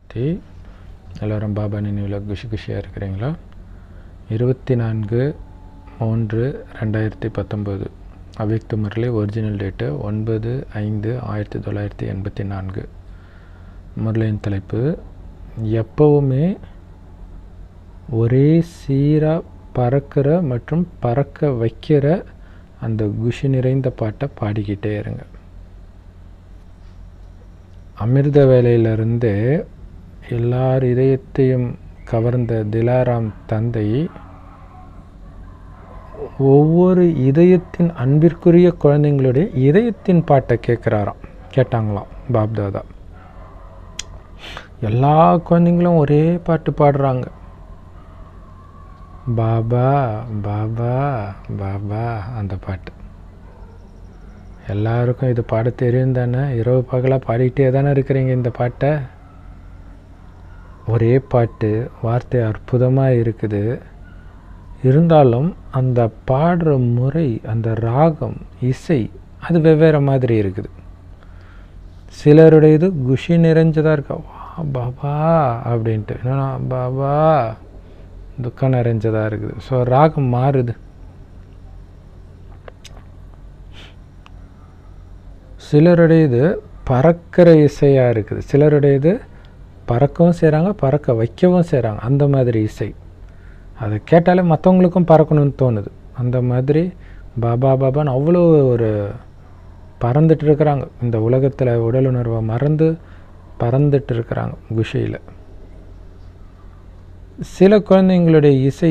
சதுர்த்தி. எல்லோரும் பாபா நினைவில் குஷியாக இருக்கிறீங்களா? 24/3/2019 அவ்யக்த முரளி. Original date 9/5/1984. முரளியின் தலைப்பு எப்பவுமே ஒரே சீராக பறக்கிற மற்றும் பறக்க வைக்கிற அந்த குஷி நிறைந்த பாட்டை பாடிக்கிட்டே இருங்க. அமிர்த வேலையிலிருந்து எல்லார் இதயத்தையும் கவர்ந்த திலாராம் தந்தை ஒவ்வொரு இதயத்தின் அன்பிற்குரிய குழந்தைங்களுடைய இதயத்தின் பாட்டை கேட்டாங்களாம் பாப்தாதா. எல்லா குழந்தைங்களும் ஒரே பாட்டு பாடுறாங்க, பாபா பாபா பாபா. அந்த பாட்டு எல்லாருக்கும் இது பாட தெரியும் தானே? இரவு பகலாக பாடிக்கிட்டே தானே இருக்கிறீங்க இந்த பாட்டை. ஒரே பாட்டு, வார்த்தை அற்புதமாக இருக்குது. இருந்தாலும் அந்த பாடுற முறை, அந்த ராகம், இசை அது வெவ்வேறு மாதிரி இருக்குது. சிலருடையது குஷி நிறைஞ்சதாக இருக்கா, வா பாபா அப்படின்ட்டு. என்னன்னா பாபா துக்கம் நிறைஞ்சதாக இருக்குது. ஸோ ராகம் மாறுது. சிலருடையது பறக்கிற இசையாக இருக்குது, சிலருடையது பறக்கவும் செய்கிறாங்க, பறக்க வைக்கவும் செய்கிறாங்க. அந்த மாதிரி இசை அதை கேட்டாலே மற்றவங்களுக்கும் பறக்கணும்னு தோணுது. அந்த மாதிரி பாபா பாபான்னு அவ்வளோ ஒரு பறந்துட்டு இருக்கிறாங்க இந்த உலகத்தில். உடல் உணர்வை மறந்து பறந்துட்டு இருக்கிறாங்க குஷியில். சில குழந்தைங்களுடைய இசை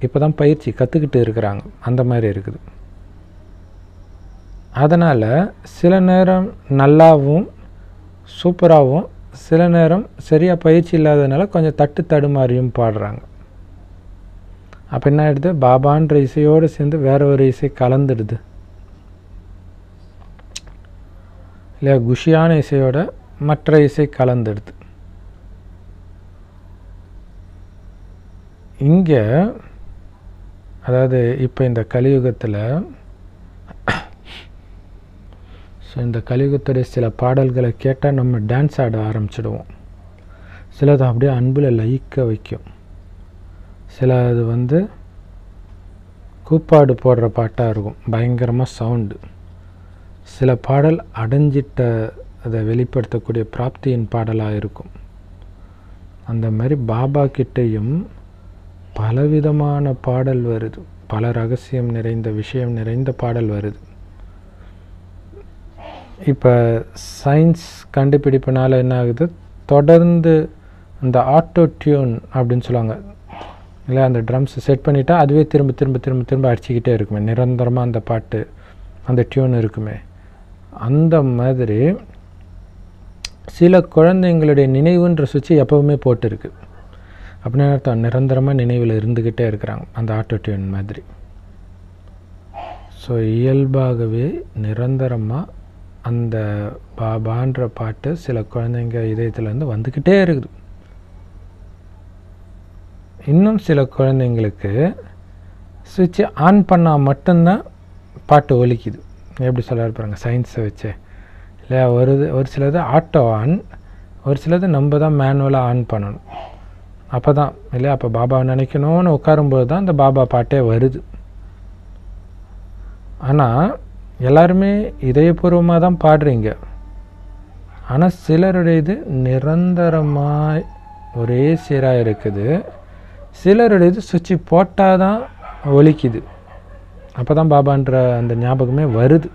இப்போ தான் பயிற்சி கற்றுக்கிட்டு இருக்கிறாங்க, அந்த மாதிரி இருக்குது. அதனால் சில நேரம் நல்லாவும் சூப்பராகவும், சில நேரம் சரியாக பயிற்சி இல்லாததுனால கொஞ்சம் தடுமாறியும் பாடுறாங்க. அப்போ என்ன ஆகிடுது, பாபான்ற இசையோடு சேர்ந்து வேற ஒரு இசை கலந்துடுது இல்லையா? குஷியான இசையோட மற்ற இசை கலந்துடுது. இங்கே அதாவது இப்போ இந்த கலியுகத்தில் இந்த கலியுகத்துடைய சில பாடல்களை கேட்டால் நம்ம டான்ஸ் ஆட ஆரம்பிச்சிடுவோம். சிலது அப்படியே அன்பில் லயிக்க வைக்கும். சிலது கூப்பாடு போடுற பாட்டாக இருக்கும், பயங்கரமாக சவுண்டு. சில பாடல் அடைஞ்சிட்ட அதை வெளிப்படுத்தக்கூடிய பிராப்தியின் பாடலாக இருக்கும். அந்த மாதிரி பாபா கிட்டேயும் பலவிதமான பாடல் வருது, பல ரகசியம் நிறைந்த விஷயம் நிறைந்த பாடல் வருது. இப்போ சயின்ஸ் கண்டுபிடிப்பினால என்ன ஆகுது, தொடர்ந்து இந்த ஆட்டோ டியூன் அப்படின்னு சொல்லுவாங்க இல்லை, அந்த ட்ரம்ஸ் செட் பண்ணிட்டா அதுவே திரும்ப திரும்ப திரும்ப திரும்ப அடிச்சுக்கிட்டே இருக்குமே, நிரந்தரமாக அந்த பாட்டு அந்த டியூன் இருக்குமே. அந்த மாதிரி சில குழந்தைங்களுடைய நினைவுன்ற சுவிட்சு எப்போவுமே போட்டுருக்கு. அப்படின்னு அர்த்தம், நிரந்தரமாக நினைவில் இருந்துக்கிட்டே இருக்கிறாங்க அந்த ஆட்டோ டியூன் மாதிரி. ஸோ இயல்பாகவே நிரந்தரமாக அந்த பாபான்ற பாட்டு சில குழந்தைங்க இதயத்துலேருந்து வந்துக்கிட்டே இருக்குது. இன்னும் சில குழந்தைங்களுக்கு சுவிட்சை ஆன் பண்ணால் மட்டும்தான் பாட்டு ஒலிக்குது. எப்படி சொல்ல பாருங்க, சயின்ஸை வச்சு இல்லையா? ஒரு சிலது ஆட்டோ ஆன், ஒரு சிலது நம்ம தான் மேனுவலாக ஆன் பண்ணணும். அப்போ தான் இல்லையா? அப்போ பாபா நினைக்கணும்னு உட்காரும்போது தான் அந்த பாபா பாட்டே வருது. ஆனால் எல்லாருமே இதயபூர்வமாக தான் பாடுறீங்க. ஆனால் சிலருடையது நிரந்தரமாக ஒரே சீராக இருக்குது, சிலருடையது சுவிட்சு போட்டால் தான் ஒலிக்குது. அப்போ தான் பாபான்ற அந்த ஞாபகமே வருது.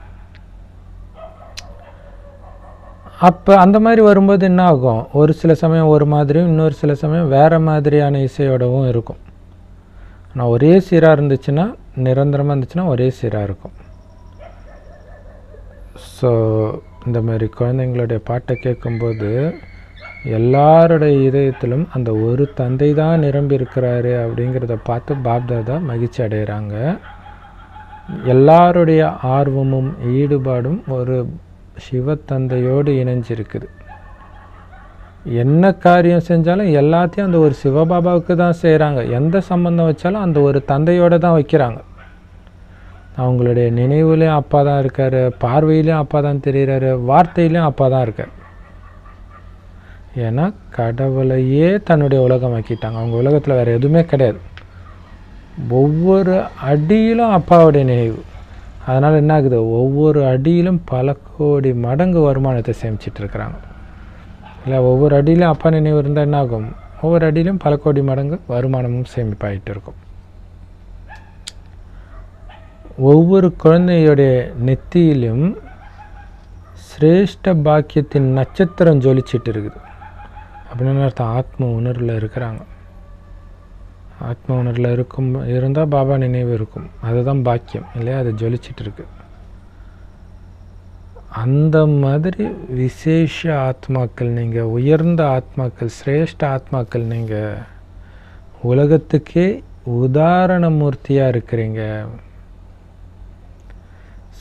அப்போ அந்த மாதிரி வரும்போது என்ன ஆகும், ஒரு சில சமயம் ஒரு மாதிரியும், இன்னொரு சில சமயம் வேறு மாதிரியான இசையோடவும் இருக்கும். ஆனால் ஒரே சீராக இருந்துச்சுன்னா, நிரந்தரமாக இருந்துச்சுன்னா ஒரே சீராக இருக்கும். ஸோ இந்த மாதிரி குழந்தைங்களுடைய பாட்டை கேட்கும்போது எல்லாருடைய இதயத்திலும் அந்த ஒரு தந்தை தான் நிரம்பி இருக்கிறாரு அப்படிங்கிறத பார்த்து பாப்தாதா மகிழ்ச்சி அடைகிறாங்க. எல்லாருடைய ஆர்வமும் ஈடுபாடும் ஒரு சிவத்தந்தையோடு இணைஞ்சிருக்குது. என்ன காரியம் செஞ்சாலும் எல்லாத்தையும் அந்த ஒரு சிவபாபாவுக்கு தான் செய்கிறாங்க. எந்த சம்பந்தம் வச்சாலும் அந்த ஒரு தந்தையோடு தான் வைக்கிறாங்க. அவங்களுடைய நினைவுலேயும் அப்பா தான் இருக்கார், பார்வையிலையும் அப்பா தான் தெரிகிறாரு, வார்த்தையிலையும் அப்பா தான் இருக்கார். ஏன்னா கடவுளையே தன்னுடைய உலகமாக்கிட்டாங்க. அவங்க உலகத்தில் வேறு எதுவுமே கிடையாது. ஒவ்வொரு அடியிலும் அப்பாவுடைய நினைவு. அதனால் என்ன ஆகுது, ஒவ்வொரு அடியிலும் பல கோடி மடங்கு வருமானத்தை சேமிச்சிட்ருக்குறாங்க. இல்லை, ஒவ்வொரு அடியிலும் அப்பா நினைவு இருந்தால் என்ன ஆகும், ஒவ்வொரு அடியிலும் பல கோடி மடங்கு வருமானமும் சேமிப்பாகிட்டு இருக்கும். ஒவ்வொரு குழந்தையுடைய நெத்தியிலும் சிரேஷ்ட பாக்கியத்தின் நட்சத்திரம் ஜொலிச்சிட்டு இருக்குது. அப்படின்னு அர்த்தம், ஆத்ம உணர்வில் இருக்கிறாங்க. ஆத்ம உணர்வில் இருந்தால் பாபா நினைவு இருக்கும். அதுதான் பாக்கியம் இல்லையா, அது ஜொலிச்சிட்டு இருக்கு. அந்த மாதிரி விசேஷ ஆத்மாக்கள் நீங்கள், உயர்ந்த ஆத்மாக்கள், சிரேஷ்ட ஆத்மாக்கள் நீங்கள், உலகத்துக்கே உதாரண மூர்த்தியாக இருக்கிறீங்க.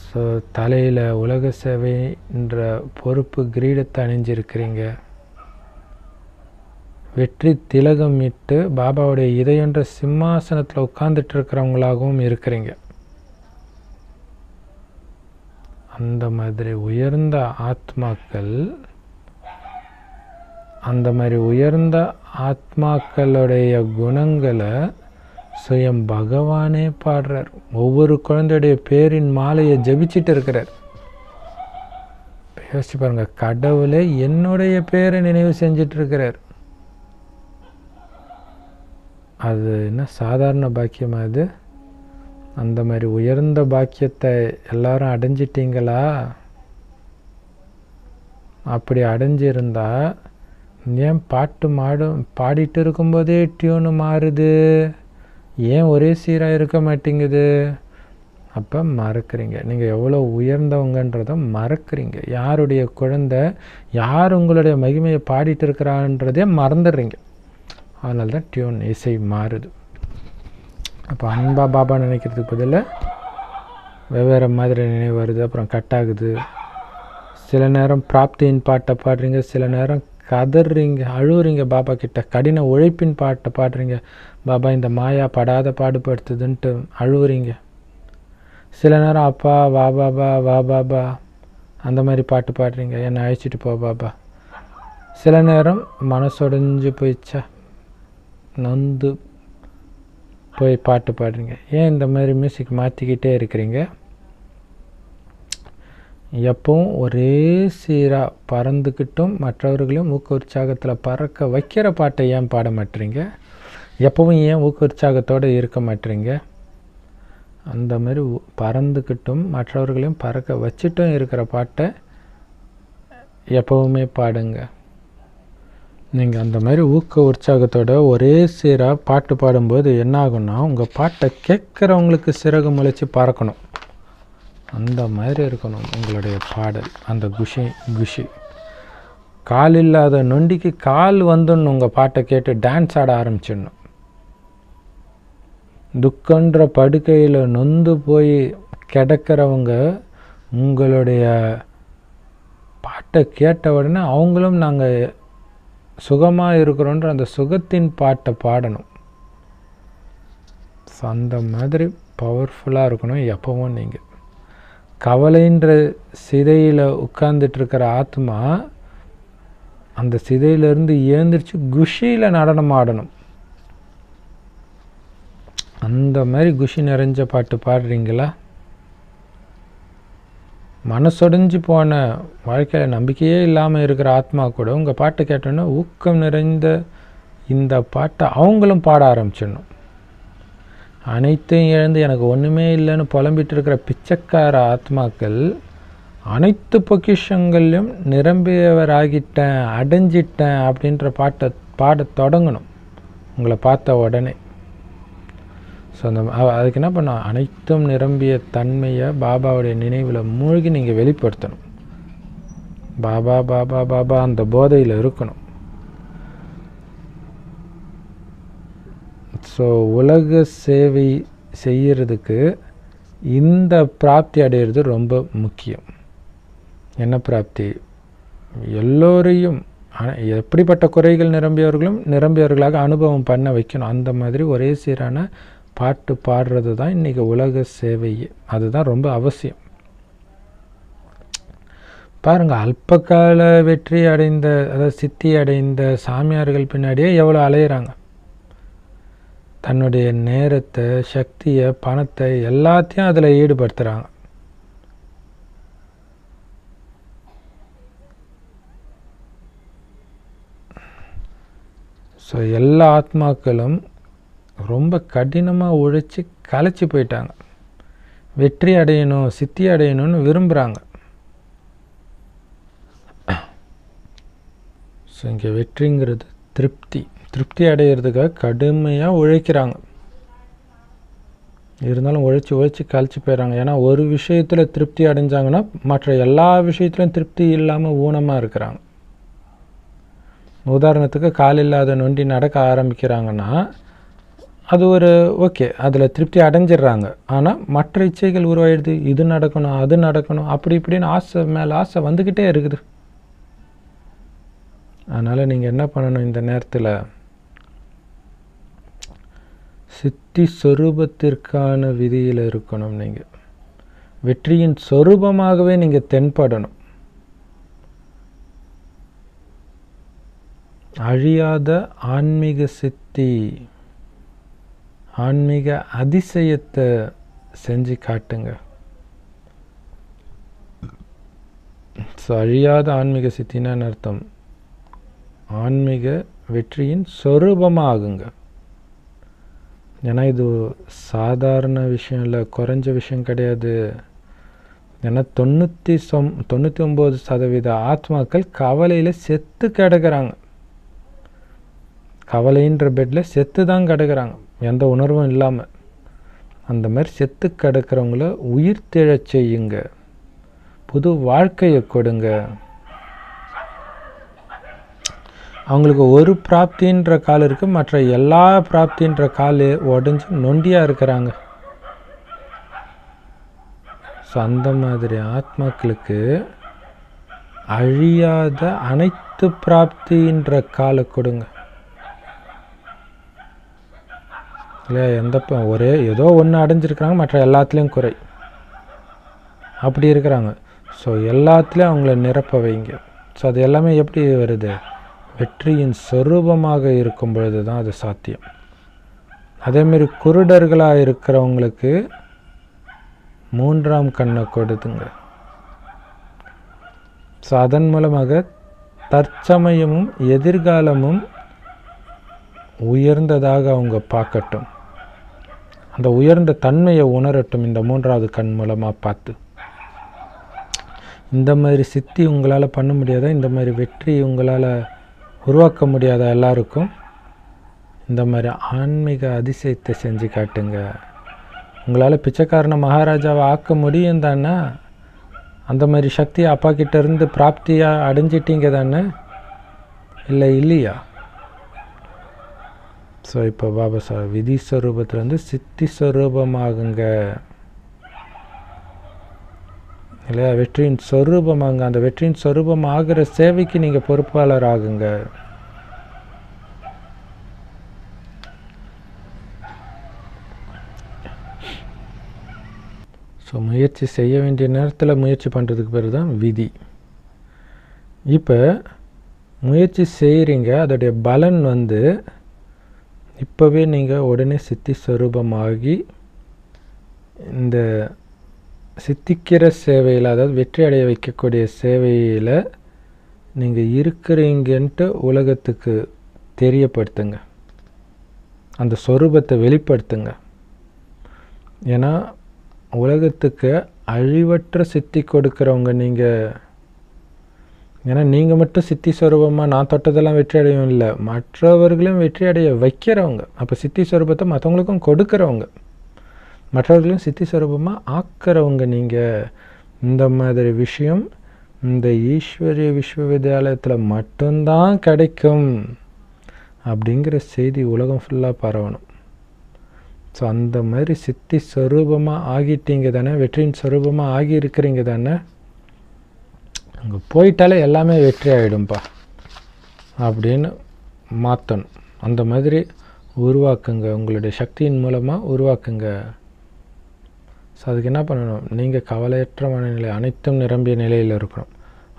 ஸோ தலையில் உலக சேவைன்ற பொறுப்பு கிரீடத்தை அணிஞ்சிருக்கிறீங்க. வெற்றி திலகம் இட்டு பாபாவுடைய இதயன்ற சிம்மாசனத்தில் உட்கார்ந்துட்டு இருக்கிறவங்களாகவும் இருக்கிறீங்க. அந்த மாதிரி உயர்ந்த ஆத்மாக்கள், அந்த மாதிரி உயர்ந்த ஆத்மாக்களுடைய குணங்களை சுயம் பகவானே பாடுறார். ஒவ்வொரு குழந்தையுடைய பேரின் மாலையை ஜபிச்சிட்டு இருக்கிறார். யோசிச்சு பாருங்க, கடவுளே என்னுடைய பேரை நினைவு செஞ்சிட்டு இருக்கிறார். அது என்ன சாதாரண பாக்கியமா? அது அந்த மாதிரி உயர்ந்த பாக்கியத்தை எல்லாரும் அடைஞ்சிட்டீங்களா? அப்படி அடைஞ்சிருந்தா ஏன் பாடிட்டு இருக்கும்போதே டியூனு மாறுது? ஏன் ஒரே சீராக இருக்க மாட்டேங்குது? அப்போ மறக்கிறீங்க. நீங்கள் எவ்வளோ உயர்ந்தவங்கன்றதை மறக்கிறீங்க. யாருடைய குழந்தை, யார் உங்களுடைய மகிமையை பாடிட்டு இருக்கிறான்றதே மறந்துடுறீங்க. அதனால தான் டியூன், இசை மாறுது. அப்போ அன்பா பாபா நினைக்கிறதுக்கு பதிலாக வெவ்வேறு மாதிரி நினைவு வருது, அப்புறம் கட் ஆகுது. சில நேரம் பிராப்தியின் பாட்டை பாடுறீங்க, சில நேரம் கதறீங்க, அழுவுறீங்க பாபா கிட்ட. கடின உழைப்பின் பாட்டை பாடுறீங்க, பாபா இந்த மாயா படாத பாடுபடுத்துதுன்ட்டு அழுவுறீங்க. சில நேரம் அப்பா வா பாபா வா பாபா அந்த மாதிரி பாட்டு பாடுறீங்க, என்னை அழைச்சிட்டு போ பாபா. சில நேரம் மனசொடைஞ்சு போயிடுச்சா, நொந்து போய் பாட்டு பாடுறீங்க. ஏன் இந்த மாதிரி மியூசிக் மாற்றிக்கிட்டே இருக்கிறீங்க? எப்பவும் ஒரே சீராக பறந்துக்கிட்டும் மற்றவர்களையும் ஊக்க உற்சாகத்தில் பறக்க வைக்கிற பாட்டை ஏன் பாட மாட்டீங்க? எப்பவும் ஏன் ஊக்க உற்சாகத்தோடு இருக்க மாட்டீங்க? அந்த மாதிரி பறந்துக்கிட்டும் மற்றவர்களையும் பறக்க வச்சுட்டும் இருக்கிற பாட்டை எப்பவுமே பாடுங்க. நீங்கள் அந்த மாதிரி ஊக்க உற்சாகத்தோட ஒரே சீராக பாட்டு பாடும்போது என்ன ஆகும்னா, உங்கள் பாட்டை கேட்குறவங்களுக்கு சிறகு முளைச்சி பறக்கணும். அந்த மாதிரி இருக்கணும் உங்களுடைய பாடல். அந்த குஷி கால் இல்லாத நொண்டிக்கு கால் வந்துன்னு உங்கள் பாட்டை கேட்டு டான்ஸ் ஆட ஆரம்பிச்சிடணும். துக்கன்ற படுக்கையில் நொந்து போய் கிடக்கிறவங்க உங்களுடைய பாட்டை கேட்ட உடனே அவங்களும் நாங்கள் சுகமாக இருக்கிறோன்ற அந்த சுகத்தின் பாட்டை பாடணும். ஸோ அந்த மாதிரி பவர்ஃபுல்லாக இருக்கணும் எப்பவும். நீங்கள் கவலைன்ற சிதையில் உட்கார்ந்துட்டுருக்கிற ஆத்மா அந்த சிதையிலேருந்து ஏந்திரிச்சு குஷியில் நடனம் ஆடணும். அந்த மாதிரி குஷி நிறைஞ்ச பாட்டு பாடுறீங்களா? மனசொடைஞ்சு போன வாழ்க்கையில் நம்பிக்கையே இல்லாமல் இருக்கிற ஆத்மா கூட உங்கள் பாட்டை கேட்டோன்னா ஊக்கம் நிறைந்த இந்த பாட்டை அவங்களும் பாட ஆரம்பிச்சிடணும். அனைத்தையும் இழந்து எனக்கு ஒன்றுமே இல்லைன்னு புலம்பிட்டு இருக்கிற பிச்சைக்கார ஆத்மாக்கள் அனைத்து பொக்கிஷங்கள்லையும் நிரம்பியவராகிட்டேன், அடைஞ்சிட்டேன் அப்படின்ற பாட்டை பாட தொடங்கணும் உங்களை பார்த்த உடனே. ஸோ அதுக்கு என்ன பண்ண, அனைத்தும் நிரம்பிய தன்மையை பாபாவுடைய நினைவில் மூழ்கி நீங்கள் வெளிப்படுத்தணும். பாபா பாபா பாபா அந்த போதையில் இருக்கணும். ஸோ உலக சேவை செய்கிறதுக்கு இந்த பிராப்தி அடையிறது ரொம்ப முக்கியம். என்ன பிராப்தி? எல்லோரையும் எப்படிப்பட்ட குறைகள் நிரம்பியவர்களும் நிரம்பியவர்களாக அனுபவம் பண்ண வைக்கணும். அந்த மாதிரி ஒரே சீரான பாட்டு பாடுறது தான் இன்றைக்கி உலக சேவை. அதுதான் ரொம்ப அவசியம். பாருங்கள், அல்பகால வெற்றி அடைந்த, அதாவது சித்தி அடைந்த சாமியார்கள் பின்னாடியே எவ்வளோ அலையிறாங்க. தன்னுடைய நேரத்தை, சக்தியை, பணத்தை எல்லாத்தையும் அதில் ஈடுபடுத்துகிறாங்க. ஸோ எல்லா ஆத்மாக்களும் ரொம்ப கடினமாக உழைச்சி களைச்சி போயிட்டாங்க. வெற்றி அடையணும், சித்தி அடையணும்னு விரும்புகிறாங்க. ஸோ இங்கே வெற்றிங்கிறது திருப்தி அடையிறதுக்காக கடுமையாக உழைக்கிறாங்க. இருந்தாலும் உழைச்சி கழிச்சு போயிடறாங்க. ஏன்னா ஒரு விஷயத்தில் திருப்தி அடைஞ்சாங்கன்னா மற்ற எல்லா விஷயத்துலையும் திருப்தி இல்லாமல் ஊனமாக இருக்கிறாங்க. உதாரணத்துக்கு கால் இல்லாத நொண்டி நடக்க ஆரம்பிக்கிறாங்கன்னா அது ஒரு ஓகே, அதில் திருப்தி அடைஞ்சிடுறாங்க. ஆனால் மற்ற இச்சைகள் உருவாயிடுது. இது நடக்கணும், அது நடக்கணும், அப்படி இப்படின்னு ஆசை மேலே ஆசை வந்துக்கிட்டே இருக்குது. அதனால் நீங்கள் என்ன பண்ணணும், இந்த நேரத்தில் சித்தி சொரூபத்திற்கான விதியில் இருக்கணும். நீங்கள் வெற்றியின் சொரூபமாகவே நீங்கள் தென்படணும். அழியாத ஆன்மீக சித்தி, ஆன்மீக அதிசயத்தை செஞ்சு காட்டுங்க. ஸோ அழியாத ஆன்மீக சித்தின்னு அர்த்தம் ஆன்மீக வெற்றியின் சொரூபமாக ஆகுங்க. ஏன்னா இது சாதாரண விஷயம் இல்லை, குறைஞ்ச விஷயம் கிடையாது. ஏன்னா 99% ஆத்மாக்கள் கவலையில் செத்து கிடக்கிறாங்க. கவலைன்ற பெட்டில் செத்து தான் கிடக்கிறாங்க, எந்த உணர்வும் இல்லாமல். அந்த மாதிரி செத்து கிடக்கிறவங்கள உயிர் திழச் செய்யுங்க, புது வாழ்க்கையை கொடுங்க. அவங்களுக்கு ஒரு பிராப்தின்ற கால் இருக்குது, மற்ற எல்லா பிராப்தின்ற கால் உடஞ்சி நொண்டியாக இருக்கிறாங்க. ஸோ அந்த மாதிரி ஆத்மாக்களுக்கு அழியாத அனைத்து பிராப்தின்ற காலை கொடுங்க. இல்லையா, ஒரே ஏதோ ஒன்று அடைஞ்சிருக்கிறாங்க, மற்ற எல்லாத்துலேயும் குறை, அப்படி இருக்கிறாங்க. ஸோ எல்லாத்துலேயும் அவங்கள நிரப்ப வைங்க. ஸோ அது எல்லாமே எப்படி வருது, வெற்றியின் சொரூபமாக இருக்கும் பொழுது தான் அது சாத்தியம். அதேமாரி குருடர்களாக இருக்கிறவங்களுக்கு 3ஆம் கண்ணை கொடுத்துங்க. ஸோ அதன் மூலமாக தற்சமயமும் எதிர்காலமும் உயர்ந்ததாக அவங்க பார்க்கட்டும், அந்த உயர்ந்த தன்மையை உணரட்டும். இந்த 3ஆவது கண் மூலமாக பார்த்து இந்த மாதிரி சித்தி உங்களால் பண்ண முடியாதா, இந்த மாதிரி வெற்றி உங்களால் உருவாக்க முடியாத எல்லாருக்கும் இந்த மாதிரி ஆன்மீக அதிசயத்தை செஞ்சு காட்டுங்க. உங்களால் பிச்சைக்காரனை மகாராஜாவை ஆக்க முடியும் தானே, அந்த மாதிரி சக்தியை அப்பா கிட்டேருந்து பிராப்தியாக அடைஞ்சிட்டீங்க தானே, இல்லையா? ஸோ இப்போ பாபா சார் விதி ஸ்வரூபத்துலேருந்து சித்தி ஸ்வரூபமாகுங்க, இல்லையா? வெற்றியின் சொரூபமாங்க. அந்த வெற்றியின் சொரூபம் ஆகிற சேவைக்கு நீங்கள் பொறுப்பாளர் ஆகுங்க. ஸோ முயற்சி செய்ய வேண்டிய நேரத்தில் முயற்சி பண்ணுறதுக்கு பேர் தான் விதி. இப்போ முயற்சி செய்கிறீங்க, அதோடைய பலன் இப்போவே நீங்கள் உடனே சித்தி ஸ்வரூபமாகி இந்த சித்திக்கிற சேவையில், அதாவது வெற்றி அடைய வைக்கக்கூடிய சேவையில் நீங்கள் இருக்கிறீங்கன்ட்டு உலகத்துக்கு தெரியப்படுத்துங்க, அந்த சொரூபத்தை வெளிப்படுத்துங்க. ஏன்னா உலகத்துக்கு அழிவற்ற சித்தி கொடுக்குறவங்க நீங்கள். ஏன்னா நீங்கள் மட்டும் சித்தி ஸ்வரூபமாக நான் தொட்டதெல்லாம் வெற்றி அடையும் இல்லை, மற்றவர்களையும் வெற்றி அடைய வைக்கிறவங்க. அப்போ சித்தி ஸ்வரூபத்தை மற்றவங்களுக்கும் கொடுக்குறவங்க, மற்றவர்களையும் சித்தி ஸ்வரூபமாக ஆக்கிறவங்க நீங்கள். இந்த மாதிரி விஷயம் இந்த ஈஸ்வரிய விஸ்வவித்யாலயத்தில் மட்டும்தான் கிடைக்கும் அப்படிங்கிற செய்தி உலகம் ஃபுல்லாக பரவணும். ஸோ அந்த மாதிரி சித்தி ஸ்வரூபமாக ஆகிட்டீங்க தானே, வெற்றியின் ஸ்வரூபமாக ஆகி இருக்கிறீங்க தானே, அங்கே போயிட்டாலே எல்லாமே வெற்றி ஆகிடும்பா அப்படின்னு மாற்றணும். அந்த மாதிரி உருவாக்குங்க, உங்களுடைய சக்தியின் மூலமாக உருவாக்குங்க. ஸோ அதுக்கு என்ன பண்ணணும், நீங்கள் கவலையற்ற மனநிலை, அனைத்தும் நிரம்பிய நிலையில் இருக்கணும்.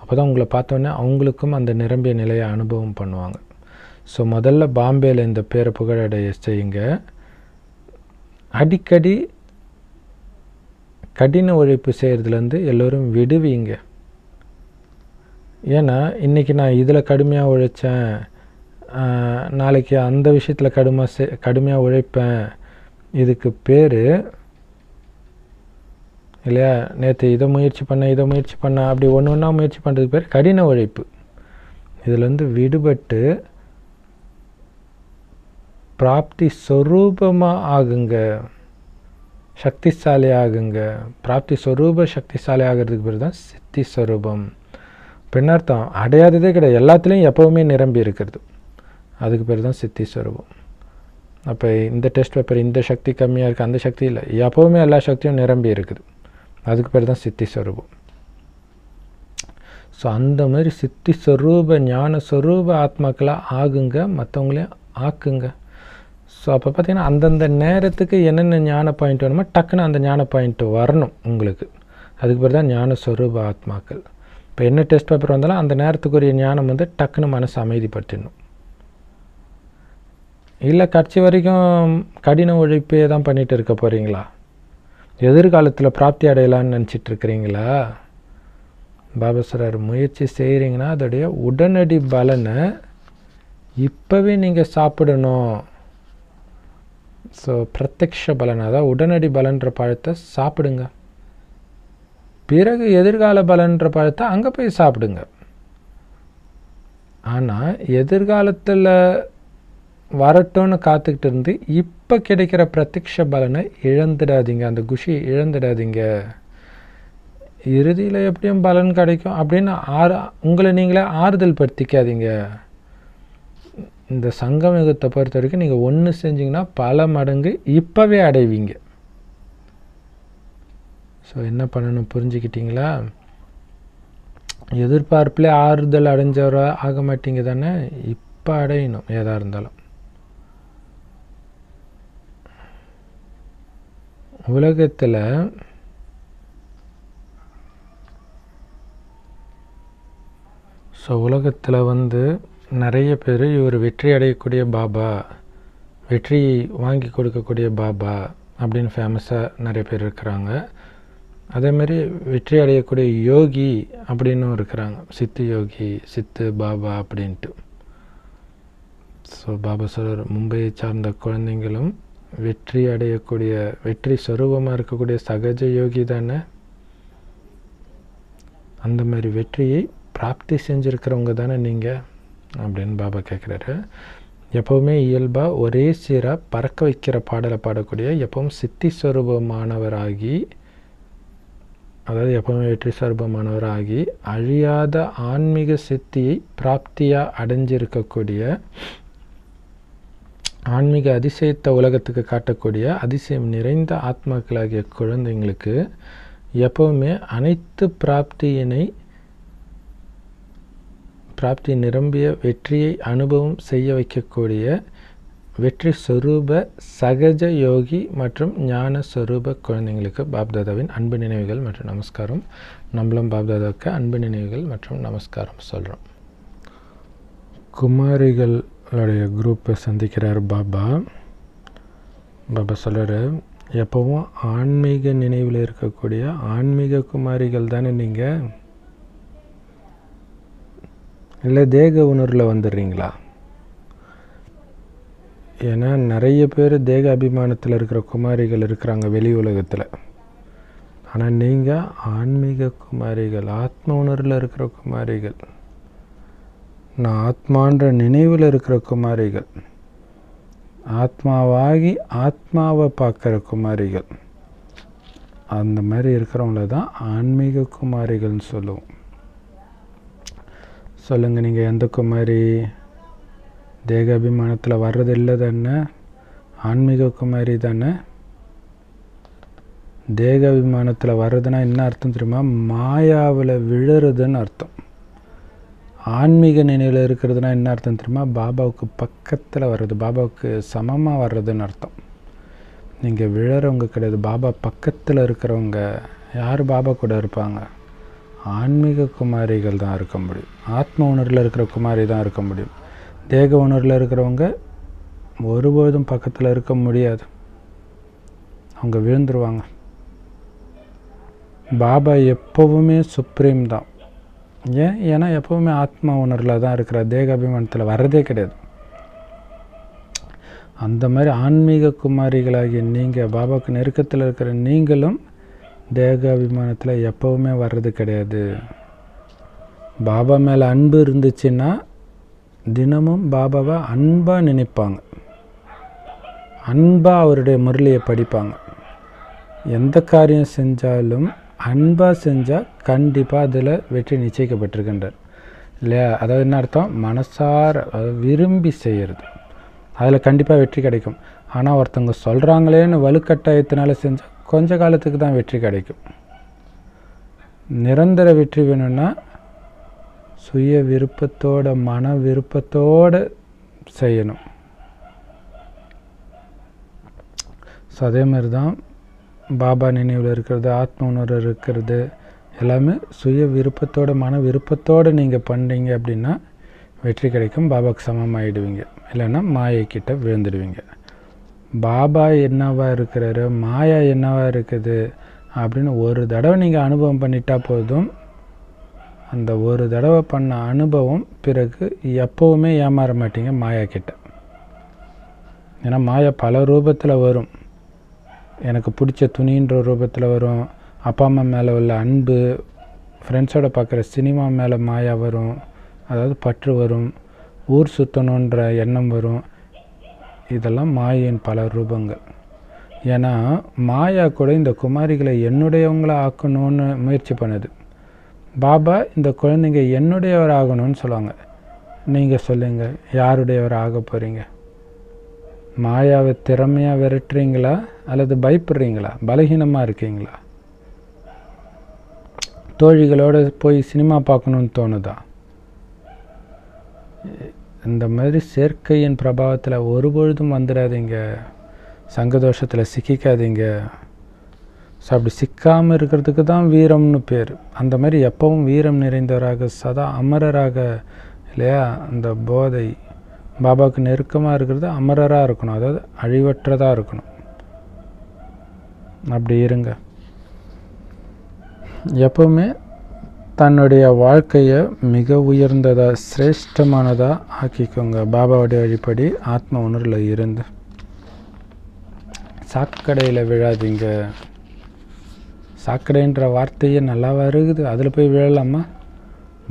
அப்போ தான் உங்களை பார்த்தோன்னே அவங்களுக்கும் அந்த நிரம்பிய நிலையை அனுபவம் பண்ணுவாங்க. ஸோ முதல்ல பாம்பேயில் இந்த பேரை புகழடைய செய்யுங்க. அடிக்கடி கடின உழைப்பு செய்கிறதுலேருந்து எல்லோரும் விடுவீங்க. ஏன்னா இன்றைக்கி நான் இதில் கடுமையாக உழைச்சேன், நாளைக்கு அந்த விஷயத்தில் கடுமையாக உழைப்பேன், இதுக்கு பேர் இல்லையா, நேற்று இதை முயற்சி பண்ண அப்படி ஒன்று ஒன்றா முயற்சி பண்ணுறதுக்கு பேர் கடின உழைப்பு. இதுலேருந்து விடுபட்டு பிராப்தி ஸ்வரூபமாக ஆகுங்க, சக்திசாலி ஆகுங்க. பிராப்தி ஸ்வரூப சக்திசாலி ஆகிறதுக்கு பேர் தான் சித்தி ஸ்வரூபம். பின்னர்த்தம் அடையாததே கிடையாது, எல்லாத்துலேயும் எப்போவுமே நிரம்பி இருக்கிறது, அதுக்கு பேர் தான் சித்தி ஸ்வரூபம். அப்போ இந்த டெஸ்ட் பேப்பர் இந்த சக்தி கம்மியாக இருக்குது, அந்த சக்தி இல்லை, எப்போவுமே எல்லா சக்தியும் நிரம்பி இருக்குது, அதுக்கு பேர் தான் சித்தி ஸ்வரூபம். ஸோ அந்த மாதிரி சித்தி ஸ்வரூப ஞான ஸ்வரூப ஆத்மாக்களாக ஆகுங்க, மற்றவங்களையும் ஆக்குங்க. ஸோ அப்போ பார்த்திங்கன்னா அந்தந்த நேரத்துக்கு என்னென்ன ஞான பாயிண்ட் வேணுமோ டக்குன்னு அந்த ஞான பாயிண்ட் வரணும் உங்களுக்கு, அதுக்கு பேர் தான் ஞான ஸ்வரூப ஆத்மாக்கள். இப்போ என்ன டெஸ்ட் பேப்பர் வந்தாலும் அந்த நேரத்துக்குரிய ஞானம் வந்து டக்குன்னு மனசை அமைதிப்படுத்திடணும். இல்லை கட்சி வரைக்கும் கடின உழைப்பே தான் பண்ணிகிட்டு இருக்க போகிறீங்களா? எதிர்காலத்தில் பிராப்தி அடையலான்னு நினச்சிட்டு இருக்கிறீங்களா? பாபா சொல்றார், முயற்சி செய்கிறீங்கன்னா அதோடைய உடனடி பலனை இப்போவே நீங்கள் சாப்பிடணும். ஸோ பிரத்யக்ஷ பலன், அதாவது உடனடி பலன்ற பழத்தை சாப்பிடுங்க, பிறகு எதிர்கால பலன்ற பழத்தை அங்கே போய் சாப்பிடுங்க. ஆனால் எதிர்காலத்தில் வரட்டும்னு காத்துக்கிட்டு இருந்து இப்போ கிடைக்கிற பிரத்யக்ஷ பலனை இழந்துடாதீங்க, அந்த குஷி இழந்துடாதீங்க. இறுதியில் எப்படியும் பலன் கிடைக்கும் அப்படின்னு உங்களை நீங்களே ஆறுதல் படுத்திக்காதீங்க. இந்த சங்கமயுகத்தை பொறுத்த வரைக்கும் நீங்கள் ஒன்று செஞ்சிங்கன்னா பல மடங்கு இப்போவே அடைவீங்க. ஸோ என்ன பண்ணணும் புரிஞ்சுக்கிட்டீங்களா? எதிர்பார்ப்பிலே ஆறுதல் அடைஞ்சவராக ஆக மாட்டீங்க தானே, இப்போ அடையணும் ஏதாக இருந்தாலும். உலகத்தில் வந்து நிறைய பேர் இவர் வெற்றி அடையக்கூடிய பாபா, வெற்றி வாங்கி கொடுக்கக்கூடிய பாபா அப்படின்னு ஃபேமஸாக நிறைய பேர் இருக்கிறாங்க. அதேமாரி வெற்றி அடையக்கூடிய யோகி அப்படின்னும் இருக்கிறாங்க, சித்து யோகி, சித்து பாபா அப்படின்ட்டு. ஸோ பாபா சொல்றார், மும்பையை சார்ந்த குழந்தைங்களும் வெற்றி அடையக்கூடிய, வெற்றி ஸ்வரூபமாக இருக்கக்கூடிய சகஜ யோகி தானே. அந்த மாதிரி வெற்றியை பிராப்தி செஞ்சுருக்கிறவங்க தானே நீங்கள் அப்படின்னு பாபா கேட்குறாரு. எப்போவுமே இயல்பாக ஒரே சீராக பறக்க வைக்கிற பாடலை பாடக்கூடிய, எப்பவும் சித்தி ஸ்வரூபமானவராகி, அதாவது எப்போவுமே வெற்றி ஸ்வரூபமானவராகி அழியாத ஆன்மீக சித்தியை பிராப்தியாக அடைஞ்சிருக்கக்கூடிய, ஆன்மீக அதிசயத்தை உலகத்துக்கு காட்டக்கூடிய அதிசயம் நிறைந்த ஆத்மாக்களாகிய குழந்தைங்களுக்கு எப்போவுமே அனைத்து பிராப்தி நிரம்பிய வெற்றியை அனுபவம் செய்ய வைக்கக்கூடிய வெற்றி ஸ்வரூப சகஜ யோகி மற்றும் ஞான ஸ்வரூப குழந்தைங்களுக்கு பாப்தாதாவின் அன்பு நினைவுகள் மற்றும் நமஸ்காரம். நம்மளும் பாப்தாதாவுக்கு அன்பு நினைவுகள் மற்றும் நமஸ்காரம் சொல்கிறோம். குமாரிகளுடைய குரூப்பை சந்திக்கிறார் பாபா. பாபா சொல்கிறார், எப்போவும் ஆன்மீக நினைவில் இருக்கக்கூடிய ஆன்மீக குமாரிகள் தானே நீங்கள், இல்லை தேக உணர்வில் வந்துடுறீங்களா? ஏன்னா நிறைய பேர் தேக அபிமானத்தில் இருக்கிற குமாரிகள் இருக்கிறாங்க வெளி உலகத்தில். ஆனால் நீங்கள் ஆன்மீக குமாரிகள், ஆத்ம உணர்வில் இருக்கிற குமாரிகள், நான் ஆத்மான்ற நினைவில் இருக்கிற குமாரிகள், ஆத்மாவாகி ஆத்மாவை பார்க்குற குமாரிகள். அந்த மாதிரி இருக்கிறவங்கள தான் ஆன்மீக குமாரிகள்னு சொல்லுவோம். சொல்லுங்கள், நீங்கள் எந்த குமாரி? தேக அபிமானத்தில் வர்றது இல்லை தானே, ஆன்மீக குமாரி தானே. தேக அபிமானத்தில் வர்றதுன்னா என்ன அர்த்தம் தெரியுமா? மாயாவில் விழுறதுன்னு அர்த்தம். ஆன்மீக நினைவில் இருக்கிறதுனா என்ன அர்த்தம் தெரியுமா? பாபாவுக்கு பக்கத்தில் வர்றது, பாபாவுக்கு சமமாக வர்றதுன்னு அர்த்தம். நீங்கள் விழறவங்க கிடையாது, பாபா பக்கத்தில் இருக்கிறவங்க. யார் பாபா கூட இருப்பாங்க? ஆன்மீக குமாரிகள் தான் இருக்க முடியும். ஆத்ம உணர்வில் இருக்கிற குமாரி தான் இருக்க முடியும். தேக உணர்வில் இருக்கிறவங்க ஒருபோதும் பக்கத்தில் இருக்க முடியாது, அவங்க விழுந்துருவாங்க. பாபா எப்போவுமே சுப்ரீம் தான். ஏன்னா எப்போவுமே ஆத்மா உணர்வில் தான் இருக்கிற, தேக அபிமானத்தில் வர்றதே கிடையாது. அந்த மாதிரி ஆன்மீக குமாரிகளாகிய நீங்கள், பாபாவுக்கு நெருக்கத்தில் இருக்கிற நீங்களும் தேக அபிமானத்தில் எப்போவுமே வர்றது கிடையாது. பாபா மேலே அன்பு இருந்துச்சுன்னா தினமும் பாபாவை அன்பாக நினைப்பாங்க, அன்பாக அவருடைய முரளியை படிப்பாங்க. எந்த காரியம் செஞ்சாலும் அன்பாக செஞ்சால் கண்டிப்பாக அதில் வெற்றி நிச்சயிக்கப்பட்டிருக்கின்றார் இல்லையா? அதாவது என்ன அர்த்தம்? மனசார விரும்பி செய்கிறது, அதில் கண்டிப்பாக வெற்றி கிடைக்கும். ஆனால் ஒருத்தவங்க சொல்கிறாங்களேன்னு வலுக்கட்டாயத்தினால செஞ்சால் கொஞ்ச காலத்துக்கு தான் வெற்றி கிடைக்கும். நிரந்தர வெற்றி வேணும்னா சுய விருப்பத்தோட, மன விருப்பத்தோடு செய்யணும். ஸோ அதே மாதிரி தான் பாபா நினைவில் இருக்கிறது, ஆத்ம உணர்வு இருக்கிறது எல்லாமே சுய விருப்பத்தோட, மன விருப்பத்தோடு நீங்கள் பண்ணுறீங்க அப்படின்னா வெற்றி கிடைக்கும். பாபாவுக்கு சமமாகிடுவீங்க, இல்லைன்னா மாயைக்கிட்ட விழுந்துடுவீங்க. பாபா என்னவா இருக்கிறாரு, மாயா என்னவா இருக்குது அப்படின்னு ஒரு தடவை நீங்கள் அனுபவம் பண்ணிட்டா போதும். அந்த ஒரு தடவை பண்ண அனுபவம் பிறகு எப்போவுமே ஏமாற மாட்டீங்க மாயா கிட்ட. ஏன்னா மாயா பல ரூபத்தில் வரும். எனக்கு பிடிச்ச துணின்ற ரூபத்தில் வரும், அப்பா அம்மா மேலே உள்ள அன்பு, ஃப்ரெண்ட்ஸோடு பார்க்குற சினிமா மேலே மாயா வரும், அதாவது பற்று வரும், ஊர் சுற்றணுன்ற எண்ணம் வரும். இதெல்லாம் மாயின் பல ரூபங்கள். ஏன்னா மாயா கூட இந்த குமாரிகளை என்னுடையவங்களை ஆக்கணும்னு முயற்சி பண்ணுது. பாபா இந்த குழந்தைங்க என்னுடையவர் ஆகணும்னு சொல்லுவாங்க. நீங்கள் சொல்லுங்கள், யாருடையவர் ஆக போகிறீங்க? மாயாவை திறமையாக விரட்டுறீங்களா அல்லது பயப்படுறீங்களா? பலகீனமாக இருக்கீங்களா? தோழிகளோடு போய் சினிமா பார்க்கணுன்னு தோணுதா? இந்த மாதிரி சேர்க்கையின் பிரபாவத்தில் ஒருபொழுதும் வந்துடாதீங்க, சங்கதோஷத்தில் சிக்கிக்காதீங்க. ஸோ அப்படி சிக்காமல் இருக்கிறதுக்கு தான் வீரம்னு பேர். அந்த மாதிரி எப்பவும் வீரம் நிறைந்தவராக, சதா அமரராக, இல்லையா? அந்த போதை பாபாவுக்கு நெருக்கமாக இருக்கிறது அமரராக இருக்கணும், அதாவது அழிவற்றதாக இருக்கணும். அப்படி இருங்க. எப்பவுமே தன்னுடைய வாழ்க்கையை மிக உயர்ந்ததாக, சிரேஷ்டமானதாக ஆக்கிக்கோங்க. பாபாவுடைய வழிபடி ஆத்ம உணர்வில் இருந்து சாக்கடையில் விழாதீங்க. சாக்கடைன்ற வார்த்தையே நல்லா வருகுது, அதில் போய் விழலாமா?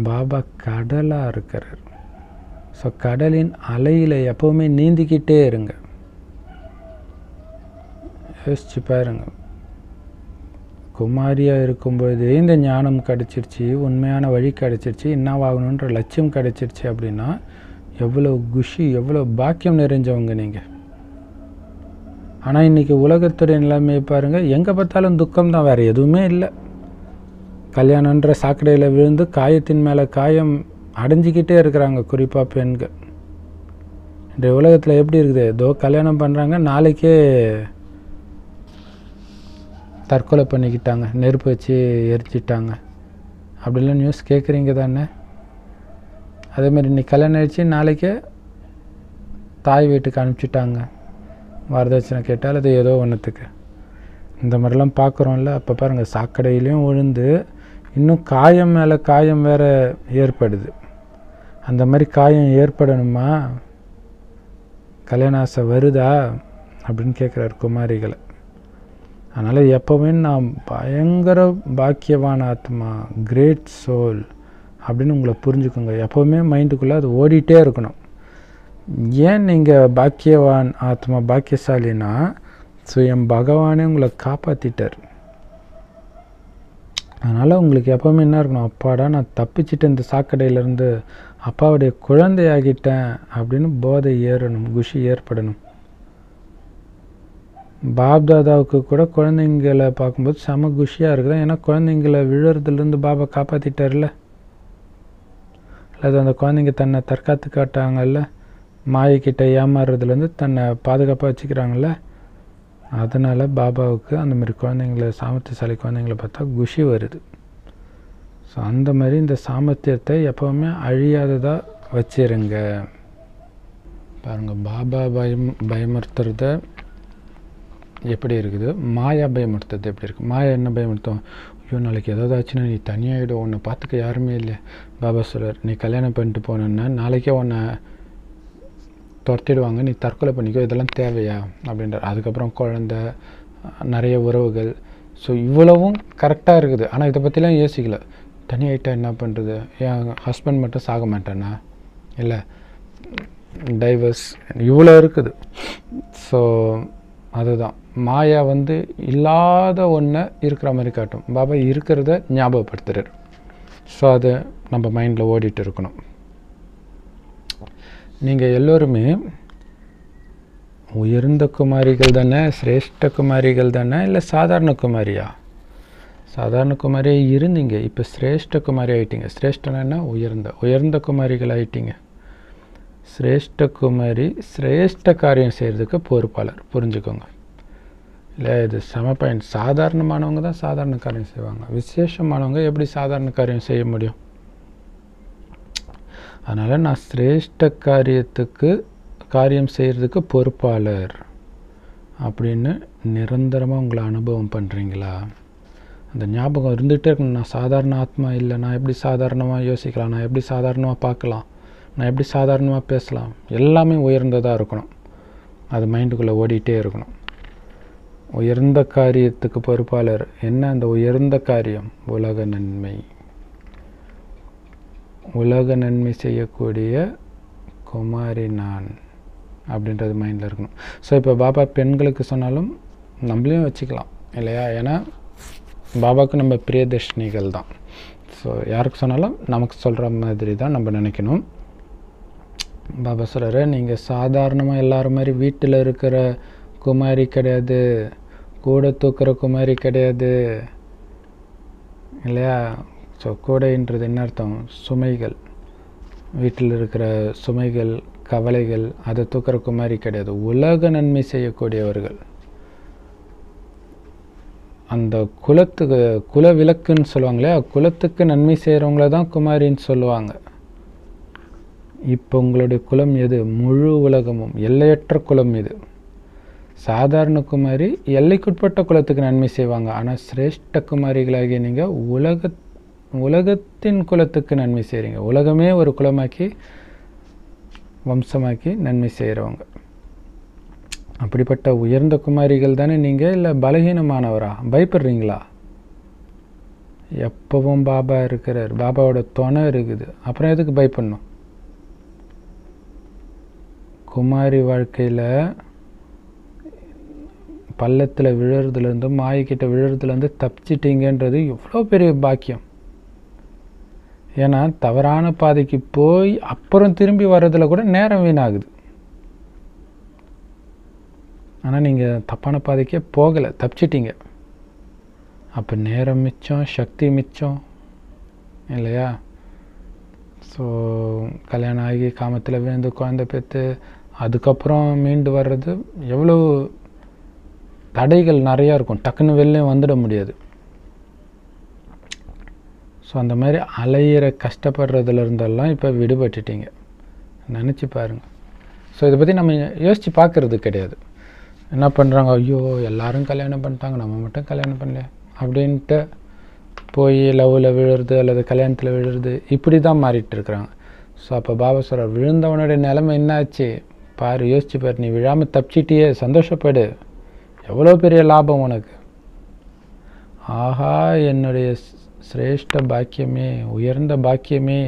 பாபா கடலாக இருக்கிறார். ஸோ கடலின் அலையில் எப்போவுமே நீந்திக்கிட்டே இருங்க. யோசிச்சு பாருங்க, குமாரியாக இருக்கும்போதே இந்த ஞானம் கிடச்சிருச்சு, உண்மையான வழி கிடச்சிருச்சு, என்னவாகணுன்ற லட்சியம் கிடச்சிருச்சு அப்படின்னா எவ்வளோ குஷி, எவ்வளோ பாக்கியம் நிறைஞ்சவங்க நீங்கள். ஆனால் இன்றைக்கி உலகத்துடைய நிலைமையை பாருங்கள், எங்கே பார்த்தாலும் துக்கம் தான், வேறு எதுவுமே இல்லை. கல்யாணன்ற சாக்கடையில் விழுந்து காயத்தின் மேலே காயம் அடைஞ்சிக்கிட்டே இருக்கிறாங்க, குறிப்பாக பெண்கள். இந்த உலகத்தில் எப்படி இருக்குது? ஏதோ கல்யாணம் பண்ணுறாங்க, நாளைக்கே தற்கொலை பண்ணிக்கிட்டாங்க, நெருப்பு வச்சு எரிச்சிட்டாங்க. அப்படிலாம் நியூஸ் கேட்குறீங்க தானே? அதேமாதிரி இன்னைக்கு கல்யாணம் ஆயிடுச்சு, நாளைக்கே தாய் வீட்டுக்கு அனுப்பிச்சிட்டாங்க, வரதட்சணை கேட்டால் அது ஏதோ ஒன்றுத்துக்கு. இந்த மாதிரிலாம் பார்க்குறோம்ல. அப்போ பாருங்கள், சாக்கடையிலையும் விழுந்து இன்னும் காயம் மேலே காயம் வேறு ஏற்படுது. அந்த மாதிரி காயம் ஏற்படணுமா? கல்யாண ஆசை வருதா அப்படின்னு கேட்குறாரு குமாரிகளை. அதனால் எப்போவுமே நான் பயங்கர பாக்கியவான ஆத்மா, கிரேட் சோல் அப்படின்னு உங்களை புரிஞ்சுக்கோங்க. எப்போவுமே மைண்டுக்குள்ளே அது ஓடிட்டே இருக்கணும். ஏன் நீங்கள் பாக்கியவான் ஆத்மா, பாக்கியசாலினா சுயம் பகவானே உங்களை காப்பாற்றிட்டார். அதனால் உங்களுக்கு எப்போவுமே என்ன இருக்கணும்? அப்பாடா, நான் தப்பிச்சிட்டு இந்த சாக்கடையிலேருந்து அப்பாவுடைய குழந்தையாகிட்டேன் அப்படின்னு போதை ஏறணும், குஷி ஏற்படணும். பாப்தாதாவுக்கு கூட குழந்தைங்களை பார்க்கும்போது செம குஷியாக இருக்குது. ஏன்னா குழந்தைங்களை விழுறதுலேருந்து பாபா காப்பாற்றிட்டார்ல. அல்லது அந்த குழந்தைங்க தன்னை தற்காத்து காட்டாங்கல்ல, மாயக்கிட்ட ஏமாறுறதுலேருந்து தன்னை பாதுகாப்பாக வச்சுக்கிறாங்கள்ல. அதனால் பாபாவுக்கு அந்த மாதிரி குழந்தைங்கள, சாமர்த்தியசாலி குழந்தைங்கள பார்த்தா குஷி வருது. ஸோ அந்த மாதிரி இந்த சாமர்த்தியத்தை எப்போவுமே அழியாததாக வச்சிருங்க. பாருங்கள், பாபா பயமுறுத்துறது எப்படி இருக்குது, மாயா பயமுறுத்துறது எப்படி இருக்குது. மாயா என்ன பயமுறுத்தும், ஐயோ நாளைக்கு ஏதாவது ஆச்சுன்னா நீ தனியாகிடும், உன்னை பார்த்துக்க யாருமே இல்லை. பாபா சொல்கிறார், நீ கல்யாணம் பண்ணிட்டு போனேன்னா நாளைக்கே உன்னை துரத்திடுவாங்க, நீ தற்கொலை பண்ணிக்கோ, இதெல்லாம் தேவையா அப்படின்றார். அதுக்கப்புறம் குழந்த, நிறைய உறவுகள். ஸோ இவ்வளவும் கரெக்டாக இருக்குது. ஆனால் இதை பற்றிலாம் யோசிக்கல. தனியாகிட்டா என்ன பண்ணுறது, என் ஹஸ்பண்ட் மட்டும் சாக மாட்டானா, இல்லை டைவர்ஸ், இவ்வளோ இருக்குது. ஸோ அதுதான் மாயா இல்லாத ஒன்றை இருக்கிற மாதிரி காட்டும். பாபா இருக்கிறத ஞாபகப்படுத்துகிறார். ஸோ அது நம்ம மைண்டில் ஓடிட்டு இருக்கணும். நீங்கள் எல்லோருமே உயர்ந்த குமாரிகள் தானே, சிரேஷ்ட குமாரிகள் தானே, இல்லை சாதாரண குமாரியா? சாதாரண குமாரியாக இருந்தீங்க, இப்போ சிரேஷ்ட குமாரி ஆகிட்டீங்க. சிரேஷ்டனா உயர்ந்த குமாரிகள் ஆகிட்டீங்க. சிரேஷ்ட குமாரி சிரேஷ்ட காரியம் செய்கிறதுக்கு பொறுப்பாளர், புரிஞ்சுக்கோங்க. இல்லை இது சம பாயிண்ட். சாதாரணமானவங்க தான் சாதாரண காரியம் செய்வாங்க, விசேஷமானவங்க எப்படி சாதாரண காரியம் செய்ய முடியும்? அதனால் நான் சிரேஷ்ட காரியம் செய்கிறதுக்கு பொறுப்பாளர் அப்படின்னு நிரந்தரமாக உங்களை அனுபவம் பண்ணுறீங்களா? அந்த ஞாபகம் இருந்துகிட்டே இருக்கணும். நான் சாதாரண ஆத்மா இல்லை, நான் எப்படி சாதாரணமாக யோசிக்கலாம், நான் எப்படி சாதாரணமாக பார்க்கலாம், நான் எப்படி சாதாரணமாக பேசலாம், எல்லாமே உயர்ந்ததாக இருக்கணும். அது மைண்டுக்குள்ளே ஓடிட்டே இருக்கணும். உயர்ந்த காரியத்துக்கு பொறுப்பாளர். என்ன அந்த உயர்ந்த காரியம்? உலக நன்மை. உலக நன்மை செய்யக்கூடிய குமாரி நான் அப்படின்றது மைண்டில் இருக்கணும். ஸோ இப்போ பாபா பெண்களுக்கு சொன்னாலும் நம்மளையும் வச்சுக்கலாம் இல்லையா? ஏன்னா பாபாவுக்கு நம்ம பிரியதர்ஷினிகள் தான். ஸோ யாருக்கு சொன்னாலும் நமக்கு சொல்கிற மாதிரி தான் நம்ம நினைக்கணும். பாபா சொல்கிறாரு, நீங்கள் சாதாரணமாக எல்லோரும் மாதிரி வீட்டில் இருக்கிற குமாரி கிடையாது, கூட தூக்குற குமாரி கிடையாது இல்லையா? ஸோ கூடைன்றது என்ன அர்த்தம்? சுமைகள், வீட்டில் இருக்கிற சுமைகள், கவலைகள், அதை தூக்குற குமாரி கிடையாது. உலக நன்மை செய்யக்கூடியவர்கள், அந்த குலத்துக்கு குல விளக்குன்னு சொல்லுவாங்க இல்லையா, குலத்துக்கு நன்மை செய்கிறவங்கள தான் குமாரின்னு சொல்லுவாங்க. இப்போ உங்களுடைய குலம் எது? முழு உலகமும் எல்லையற்ற குலம் இது. சாதாரண குமாரி எல்லைக்குட்பட்ட குலத்துக்கு நன்மை செய்வாங்க. ஆனால் சிரேஷ்ட குமாரிகளாகிய நீங்கள் உலகத்தின் குலத்துக்கு நன்மை செய்கிறீங்க. உலகமே ஒரு குலமாக்கி வம்சமாக்கி நன்மை செய்கிறவங்க. அப்படிப்பட்ட உயர்ந்த குமாரிகள் தானே நீங்கள். இல்லை பலகீனமானவரா? பயப்படுறீங்களா? எப்பவும் பாபா இருக்கிறார், பாபாவோட துணை இருக்குது, அப்புறம் எதுக்கு பயப்படணும்? குமாரி வாழ்க்கையில் பள்ளத்தில் விழுறதுலேருந்து, மாயக்கிட்ட விழுறதுலேருந்து தப்பிச்சிட்டிங்கன்றது எவ்வளோ பெரிய பாக்கியம். ஏன்னா தவறான பாதைக்கு போய் அப்புறம் திரும்பி வர்றதில் கூட நேரம் வீணாகுது. ஆனால் நீங்கள் தப்பான பாதைக்கே போகலை, தப்பிச்சிட்டிங்க. அப்போ நேரம் மிச்சம், சக்தி மிச்சம் இல்லையா? ஸோ கல்யாணம் ஆகி காமத்தில் விழுந்து குழந்தை பெற்று அதுக்கப்புறம் மீண்டு வர்றது எவ்வளோ தடைகள் நிறையா இருக்கும். டக்குன்னு வெளிலையும் வந்துட முடியாது. ஸோ அந்த மாதிரி அலையிற கஷ்டப்படுறதுல இருந்தெல்லாம் இப்போ விடுபட்டுட்டீங்க. நினச்சி பாருங்கள். ஸோ இதை பற்றி நம்ம யோசித்து பார்க்குறது கிடையாது. என்ன பண்ணுறாங்க, ஐயோ எல்லோரும் கல்யாணம் பண்ணிட்டாங்க, நம்ம மட்டும் கல்யாணம் பண்ணல அப்படின்ட்டு போய் லவ்வில் விழுறது அல்லது கல்யாணத்தில் விழுறது, இப்படி தான் மாறிட்டு இருக்கிறாங்க. ஸோ அப்போ பாபா சொல்கிறார், விழுந்தவனுடைய நிலைமை என்ன ஆச்சு பாரு, யோசிச்சு பாரு. நீ விழாமல் தப்பிச்சிட்டியே, சந்தோஷப்படு, எவ்வளோ பெரிய லாபம் உனக்கு. ஆஹா, என்னுடைய சிரேஷ்ட பாக்கியமே, உயர்ந்த பாக்கியமே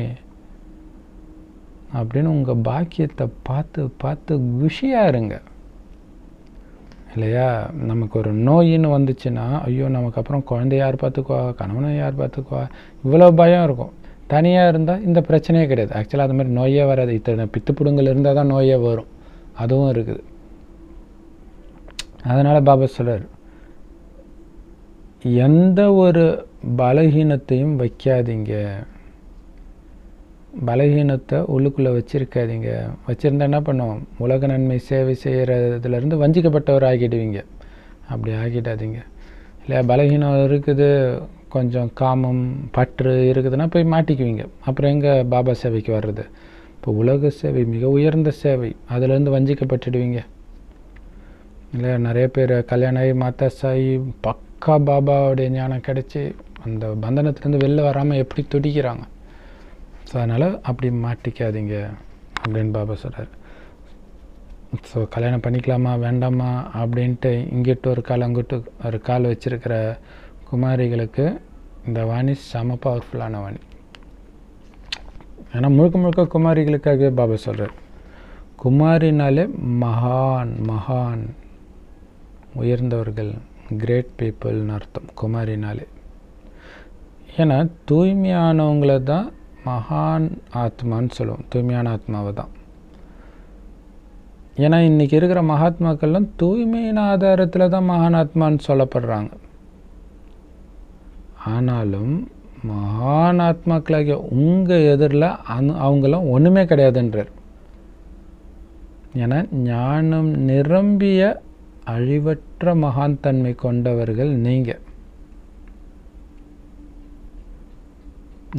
அப்படின்னு உங்கள் பாக்கியத்தை பார்த்து பார்த்து குஷியாக இருங்க இல்லையா? நமக்கு ஒரு நோயின்னு வந்துச்சுன்னா, ஐயோ நமக்கு அப்புறம் குழந்தைய யார் பார்த்துக்குவா, கணவனை யார் பார்த்துக்குவா, இவ்வளோ பயம் இருக்கும். தனியாக இருந்தால் இந்த பிரச்சனையே கிடையாது. ஆக்சுவலாக அது மாதிரி நோயே வராது. இத்தனை பித்துப்புடுங்கள் இருந்தால் தான் நோயே வரும், அதுவும் இருக்குது. அதனால் பாபா சொல்றார், எந்த ஒரு பலகீனத்தையும் வைக்காதீங்க, பலகீனத்தை உள்ளுக்குள்ளே வச்சுருக்காதீங்க. வச்சுருந்தா என்ன பண்ணுவோம், உலக நன்மை சேவை செய்கிறதுலேருந்து வஞ்சிக்கப்பட்டவர் ஆகிடுவீங்க. அப்படி ஆகிடாதீங்க இல்லையா? பலகீனம் இருக்குது, கொஞ்சம் காமம் பற்று இருக்குதுன்னா போய் மாட்டிக்குவீங்க. அப்புறம் எங்கே பாபா சேவைக்கு வர்றது? இப்போ உலக சேவை மிக உயர்ந்த சேவை, அதுலேருந்து வஞ்சிக்கப்பட்டுடுவீங்க இல்லையா? நிறைய பேர் கல்யாணம் ஆகி மாத்தா சாயி பக்கா பாபாவுடைய ஞானம் கிடச்சி அந்த பந்தனத்துலேருந்து வெளில வராமல் எப்படி துடிக்கிறாங்க. ஸோ அதனால் அப்படி மாட்டிக்காதீங்க அப்படின்னு பாபா சொல்கிறார். ஸோ கல்யாணம் பண்ணிக்கலாமா வேண்டாமா அப்படின்ட்டு இங்கிட்டு ஒரு கால் அங்கிட்டு ஒரு கால் வச்சுருக்கிற குமாரிகளுக்கு இந்த வாணி செம பவர்ஃபுல்லான வாணி. ஏன்னா முழுக்க முழுக்க குமாரிகளுக்காகவே பாபா சொல்கிறார். குமாரினாலே மகான் மகான் உயர்ந்தவர்கள், கிரேட் பீப்புள்னு அர்த்தம் குமாரினாலே. ஏன்னா தூய்மையானவங்களை தான் மகான் ஆத்மான்னு சொல்லுவோம், தூய்மையான ஆத்மாவை தான். ஏன்னா இன்றைக்கி இருக்கிற மகாத்மாக்கள்லாம் தூய்மையின் ஆதாரத்தில் தான் மகான் ஆத்மான்னு சொல்லப்படுறாங்க. ஆனாலும் மகான் ஆத்மாக்களாகிய உங்கள் எதிரில் அவங்களாம் ஒன்றுமே கிடையாதுன்றார். ஏன்னா ஞானம் நிரம்பிய அழிவற்ற மகான் தன்மை கொண்டவர்கள் நீங்கள்.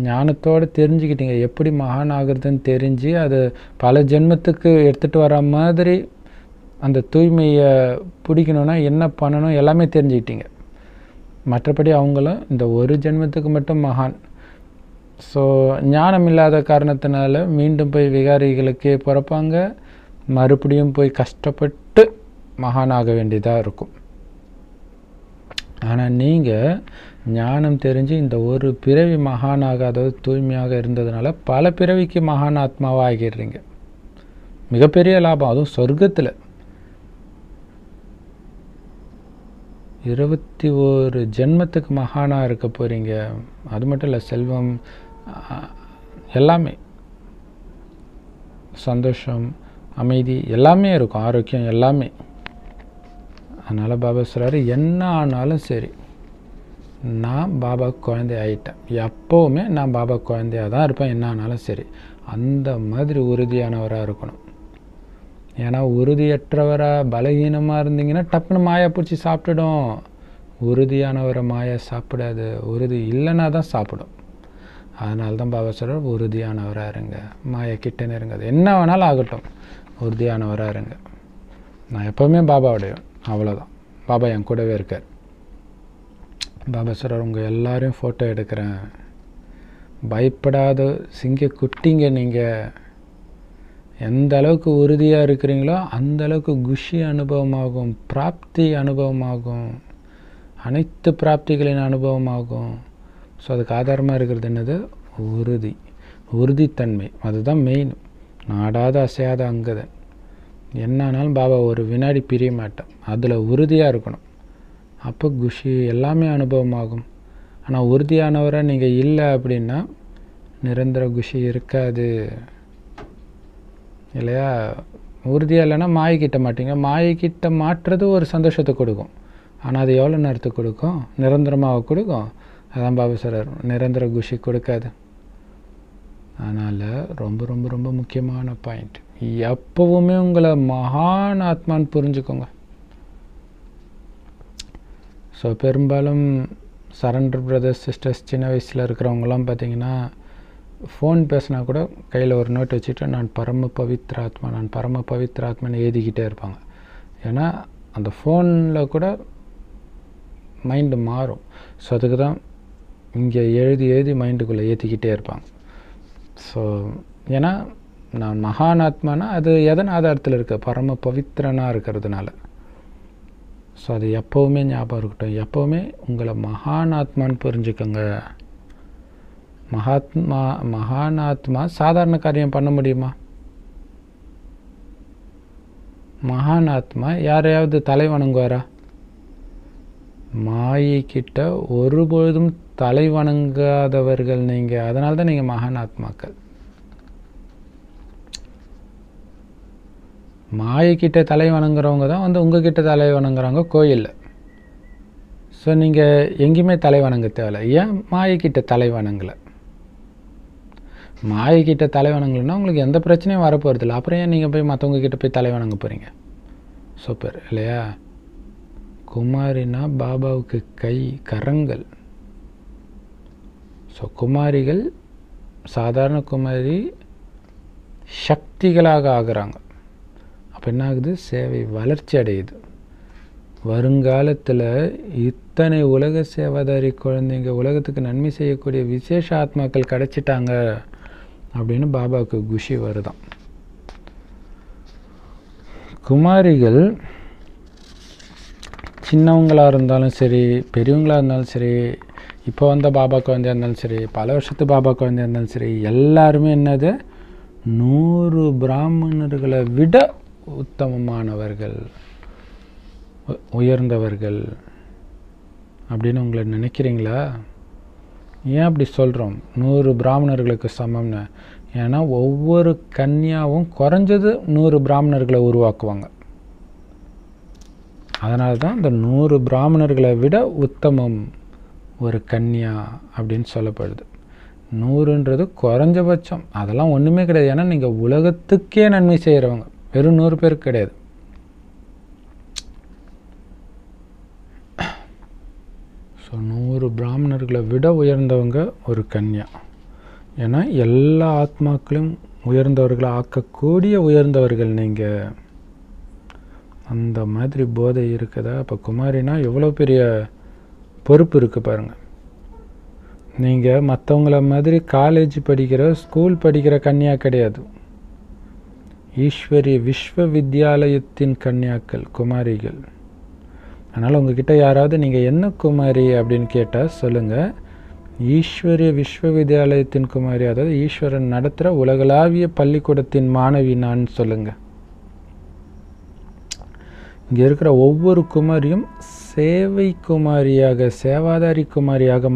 ஞானத்தோடு தெரிஞ்சுக்கிட்டீங்க, எப்படி மகான் ஆகுறதுன்னு தெரிஞ்சு அது பல ஜென்மத்துக்கு எடுத்துகிட்டு வர மாதிரி அந்த தூய்மையை பிடிக்கணுன்னா என்ன பண்ணணும் எல்லாமே தெரிஞ்சுக்கிட்டீங்க. மற்றபடி அவங்களும் இந்த ஒரு ஜென்மத்துக்கு மட்டும் மகான். ஸோ ஞானம் இல்லாத காரணத்தினால மீண்டும் போய் விகாரிகளுக்கே பிறப்பாங்க, மறுபடியும் போய் கஷ்டப்பட்டு மகானாக வேண்டியதாக இருக்கும். ஆனால் நீங்கள் ஞானம் தெரிஞ்சு இந்த ஒரு பிறவி மகானாக, அதாவது தூய்மையாக இருந்ததுனால பல பிறவிக்கு மகான் ஆத்மாவாக ஆகிடுறீங்க. மிகப்பெரிய லாபம், அதுவும் சொர்க்கத்தில் 21 ஜென்மத்துக்கு மகானாக இருக்க போகிறீங்க. அது மட்டும் இல்லை, செல்வம் எல்லாமே, சந்தோஷம், அமைதி எல்லாமே இருக்கும், ஆரோக்கியம் எல்லாமே. அதனால் பாபா சொல்கிறாரு, என்ன ஆனாலும் சரி நான் பாபா குழந்தை ஆகிட்டேன், எப்போவுமே நான் பாபா குழந்தையாக தான் இருப்பேன், என்ன ஆனாலும் சரி. அந்த மாதிரி உறுதியானவராக இருக்கணும். ஏன்னா உறுதியற்றவராக பலகீனமாக இருந்தீங்கன்னா டப்புன்னு மாயா பிடிச்சி சாப்பிட்டுடும். உறுதியானவரை மாயா சாப்பிடாது, உறுதி இல்லைன்னா தான் சாப்பிடும். அதனால தான் பாபா சொல்கிறார், உறுதியானவராக இருங்க, மாயா கிட்டே இருங்க, அது என்ன வேணாலும் ஆகட்டும், உறுதியானவராக இருங்க. நான் எப்போவுமே பாபாவுடையவன், அவ்வளோதான். பாபா என் கூடவே இருக்கார். பாபா சொல்கிறார், உங்கள் எல்லாரையும் ஃபோட்டோ எடுக்கிறேன், பயப்படாத சிங்க குட்டிங்க. நீங்கள் எந்த அளவுக்கு உறுதியாக இருக்கிறீங்களோ அந்த அளவுக்கு குஷி அனுபவமாகும், பிராப்தி அனுபவமாகும், அனைத்து பிராப்திகளின் அனுபவமாகும். ஸோ அதுக்கு ஆதாரமாக இருக்கிறது என்னது? உறுதி, உறுதித்தன்மை. அதுதான் மெயின். நாடாத அசையாத அங்கதன். என்னானாலும் பாபா ஒரு வினாடி பிரிய மாட்டேன், அதில் உறுதியாக இருக்கணும். அப்போ குஷி எல்லாமே அனுபவமாகும். ஆனால் உறுதியானவராக நீங்கள் இல்லை அப்படின்னா நிரந்தர குஷி இருக்காது இல்லையா? உறுதியாக இல்லைன்னா மாயக்கிட்ட மாட்டீங்க. மாயக்கிட்ட மாற்றுறது ஒரு சந்தோஷத்தை கொடுக்கும், ஆனால் அது எவ்வளோ நேரத்துக்கு கொடுக்கும்? நிரந்தரமாக கொடுக்கும். அதான் பாபா சொல்கிறார், நிரந்தர குஷி கொடுக்காது. அதனால் ரொம்ப ரொம்ப ரொம்ப முக்கியமான பாயிண்ட், எப்போவுமே உங்களை மகான் ஆத்மான்னு புரிஞ்சுக்கோங்க. ஸோ பெரும்பாலும் சரண்டர் பிரதர்ஸ் சிஸ்டர்ஸ் சின்ன வயசில் இருக்கிறவங்களாம் பார்த்திங்கன்னா ஃபோன் பேசினா கூட கையில் ஒரு நோட் வச்சுட்டு நான் பரம பவித்ர ஆத்மா, நான் பரம பவித்ர ஆத்மான்னு எழுதிக்கிட்டே இருப்பாங்க. ஏன்னா அந்த ஃபோனில் கூட மைண்டு மாறும். ஸோ அதுக்கு தான் இங்கே எழுதி எழுதி மைண்டுக்குள்ளே ஏற்றிக்கிட்டே இருப்பாங்க. ஸோ ஏன்னா நான் மகான் ஆத்மானா அது எதன் ஆதாரத்தில் இருக்க? பரம பவித்ரனாக இருக்கிறதுனால. ஸோ அது எப்போவுமே ஞாபகம் இருக்கட்டும், எப்போவுமே உங்களை மகான் ஆத்மான்னு புரிஞ்சுக்கோங்க. மகான் ஆத்மா சாதாரண காரியம் பண்ண முடியுமா? மகான் ஆத்மா யாரையாவது தலை வணங்குவாரா? மாயை கிட்ட ஒருபொழுதும் தலை வணங்காதவர்கள் நீங்கள். அதனால தான் நீங்கள் மகான் ஆத்மாக்கள். மாயக்கிட்ட தலை வணங்குறவங்க தான் வந்து உங்ககிட்ட தலை வணங்குறாங்க கோயிலில். ஸோ நீங்கள் எங்கேயுமே தலை வணங்க தேவையில்லை. ஏன் மாயக்கிட்ட தலை வணங்கலை? மாயக்கிட்ட தலை வணங்கலைன்னா உங்களுக்கு எந்த பிரச்சனையும் வரப்போகிறதில்ல. அப்புறம் ஏன் நீங்கள் போய் மற்றவங்க கிட்ட போய் தலை வணங்க போகிறீங்க? சூப்பர் இல்லையா? குமாரினா பாபாவுக்கு கை கரங்கள். ஸோ குமாரிகள் சாதாரண குமாரி சக்திகளாக ஆகிறாங்க. அப்போ என்ன ஆகுது? சேவை வளர்ச்சி அடையுது. வருங்காலத்தில் இத்தனை உலக சேவாதாரி குழந்தைங்க, உலகத்துக்கு நன்மை செய்யக்கூடிய விசேஷ ஆத்மாக்கள் கிடச்சிட்டாங்க அப்படின்னு பாபாவுக்கு குஷி வருதான். குமாரிகள் சின்னவங்களாக இருந்தாலும் சரி, பெரியவங்களாக இருந்தாலும் சரி, இப்போ வந்த பாபா குழந்தையாக இருந்தாலும் சரி, பல வருஷத்து பாபா குழந்தையாக இருந்தாலும் சரி, எல்லாருமே என்னது? 100 பிராமணர்களை விட உத்தமமானவர்கள், உயர்ந்தவர்கள் அப்படின்னு உங்களை நினைக்கிறீங்களா? ஏன் அப்படி சொல்கிறோம் 100 பிராமணர்களுக்கு சமம்னு? ஏன்னா ஒவ்வொரு கன்யாவும் குறைஞ்சது 100 பிராமணர்களை உருவாக்குவாங்க. அதனால தான் இந்த 100 பிராமணர்களை விட உத்தமம் ஒரு கன்யா அப்படின்னு சொல்லப்படுது. 100ன்றது குறைஞ்சபட்சம், அதெல்லாம் ஒன்றுமே கிடையாது. ஏன்னா நீங்கள் உலகத்துக்கே நன்மை செய்கிறவங்க, வெறும் 100 பேருக்கு கிடையாது. ஸோ 100 பிராமணர்களை விட உயர்ந்தவங்க ஒரு கன்யா. ஏன்னா எல்லா ஆத்மாக்களையும் உயர்ந்தவர்களை ஆக்கக்கூடிய உயர்ந்தவர்கள் நீங்கள். அந்த மாதிரி போதை இருக்குதா? அப்போ குமாரினா எவ்வளோ பெரிய பொறுப்பு இருக்குது பாருங்கள். நீங்கள் மற்றவங்கள மாதிரி காலேஜ் படிக்கிற, ஸ்கூல் படிக்கிற கன்யா கிடையாது. ஈஸ்வரி விஸ்வ வித்யாலயத்தின் கன்யாக்கள் குமாரிகள். அதனால் உங்ககிட்ட யாராவது நீங்கள் என்ன குமாரி அப்படின்னு கேட்டால் சொல்லுங்கள், ஈஸ்வரிய விஸ்வ வித்யாலயத்தின் குமாரி, அதாவது ஈஸ்வரன் நடத்துகிற உலகளாவிய பள்ளிக்கூடத்தின் மாணவி நான் சொல்லுங்கள். இங்கே இருக்கிற ஒவ்வொரு குமாரியும் சேவை குமாரியாக, சேவாதாரி குமாரியாக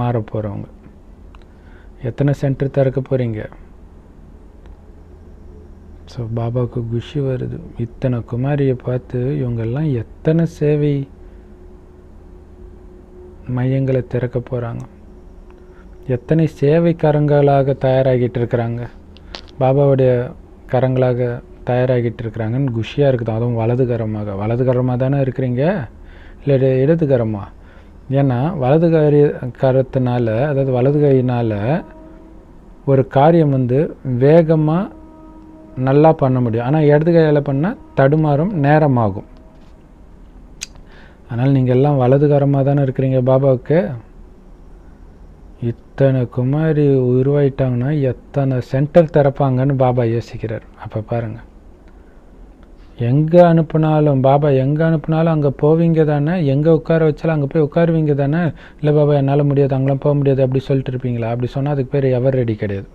மாற போகிறவங்க. எத்தனை சென்டர் திறக்க போகிறீங்க? ஸோ பாபாவுக்கு குஷி வருது. இத்தனை குமாரியை பார்த்து இவங்கெல்லாம் எத்தனை சேவை மையங்களை திறக்க போகிறாங்க, எத்தனை சேவை கரங்களாக தயாராகிட்டு இருக்கிறாங்க, பாபாவுடைய கரங்களாக தயாராகிட்டு இருக்கிறாங்கன்னு குஷியாக இருக்குது. அதுவும் வலதுகரமாக தானே இருக்கிறீங்க, இல்லை இடதுகரமாக? ஏன்னா வலது கரத்தினால, அதாவது வலது கையினால் ஒரு காரியம் வேகமாக நல்லா பண்ண முடியும். ஆனால் இடது கையால் பண்ணால் தடுமாறும், நேரமாகும். அதனால் நீங்கள் எல்லாம் வலதுகரமாக தானே இருக்கிறீங்க பாபாவுக்கு. இத்தனை குமாரி உருவாயிட்டாங்கன்னா எத்தனை சென்டர் திறப்பாங்கன்னு பாபா யோசிக்கிறார். அப்போ பாருங்கள், எங்கே அனுப்புனாலும் பாபா எங்கே அனுப்புனாலும் அங்கே போவீங்க தானே, எங்கே உட்கார வச்சாலும் அங்கே போய் உட்காருவீங்க தானே. இல்லை பாபா என்னால் முடியாது, அங்கெல்லாம் போக முடியாது அப்படி சொல்லிட்டு இருப்பீங்களா? அப்படி சொன்னால் அதுக்கு பேர் எவர் ரெடி கிடையாது.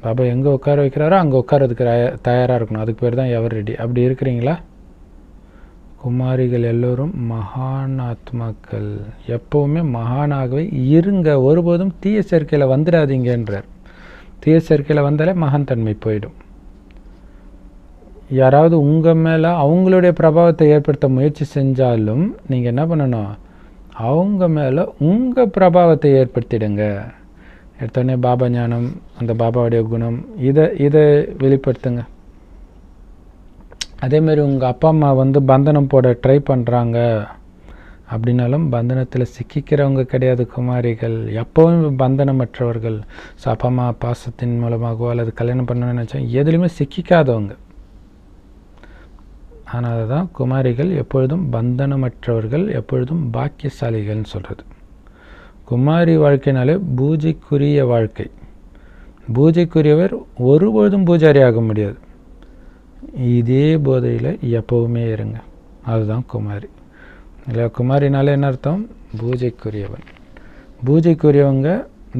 பாபா எங்கே உட்கார வைக்கிறாரோ அங்கே உட்காரதுக்கு தயாராக இருக்கணும், அதுக்கு பேர் தான் எவர் ரெடி. அப்படி இருக்கிறீங்களா? குமாரிகள் எல்லோரும் மகான் ஆத்மாக்கள், எப்போவுமே மகானாகவே இருங்க, ஒருபோதும் தீய சேர்க்கையில் வந்துடாதீங்கன்றார். தீய சேர்க்கையில் வந்தாலே மகான் தன்மை போயிடும். யாராவது உங்கள் மேலே அவங்களுடைய பிரபாவத்தை ஏற்படுத்த முயற்சி செஞ்சாலும் நீங்கள் என்ன பண்ணணும்? அவங்க மேலே உங்கள் பிரபாவத்தை ஏற்படுத்திடுங்க. எடுத்தோடனே பாபா ஞானம், அந்த பாபாவுடைய குணம், இதை வெளிப்படுத்துங்க. அதேமாரி உங்கள் அப்பா அம்மா பந்தனம் போட ட்ரை பண்ணுறாங்க அப்படின்னாலும் பந்தனத்தில் சிக்கிக்கிறவங்க கிடையாது குமாரிகள், எப்போவும் பந்தனமற்றவர்கள். ஸோ அப்பா அம்மா பாசத்தின் மூலமாகவோ அல்லது கல்யாணம் பண்ணணும்னு நினச்சா எதுலேயுமே சிக்கிக்காதவங்க. ஆனால் தான் குமாரிகள் எப்பொழுதும் பந்தனமற்றவர்கள், எப்பொழுதும் பாக்கியசாலிகள்னு சொல்கிறது. குமாரி வாழ்க்கைனாலே பூஜைக்குரிய வாழ்க்கை. பூஜைக்குரியவர் ஒருபொழுதும் பூஜாரி ஆக முடியாது. இதே போதையில் எப்போவுமே இருங்க, அதுதான் குமாரி. இல்லை குமாரினாலே என்ன அர்த்தம்? பூஜைக்குரியவன். பூஜைக்குரியவங்க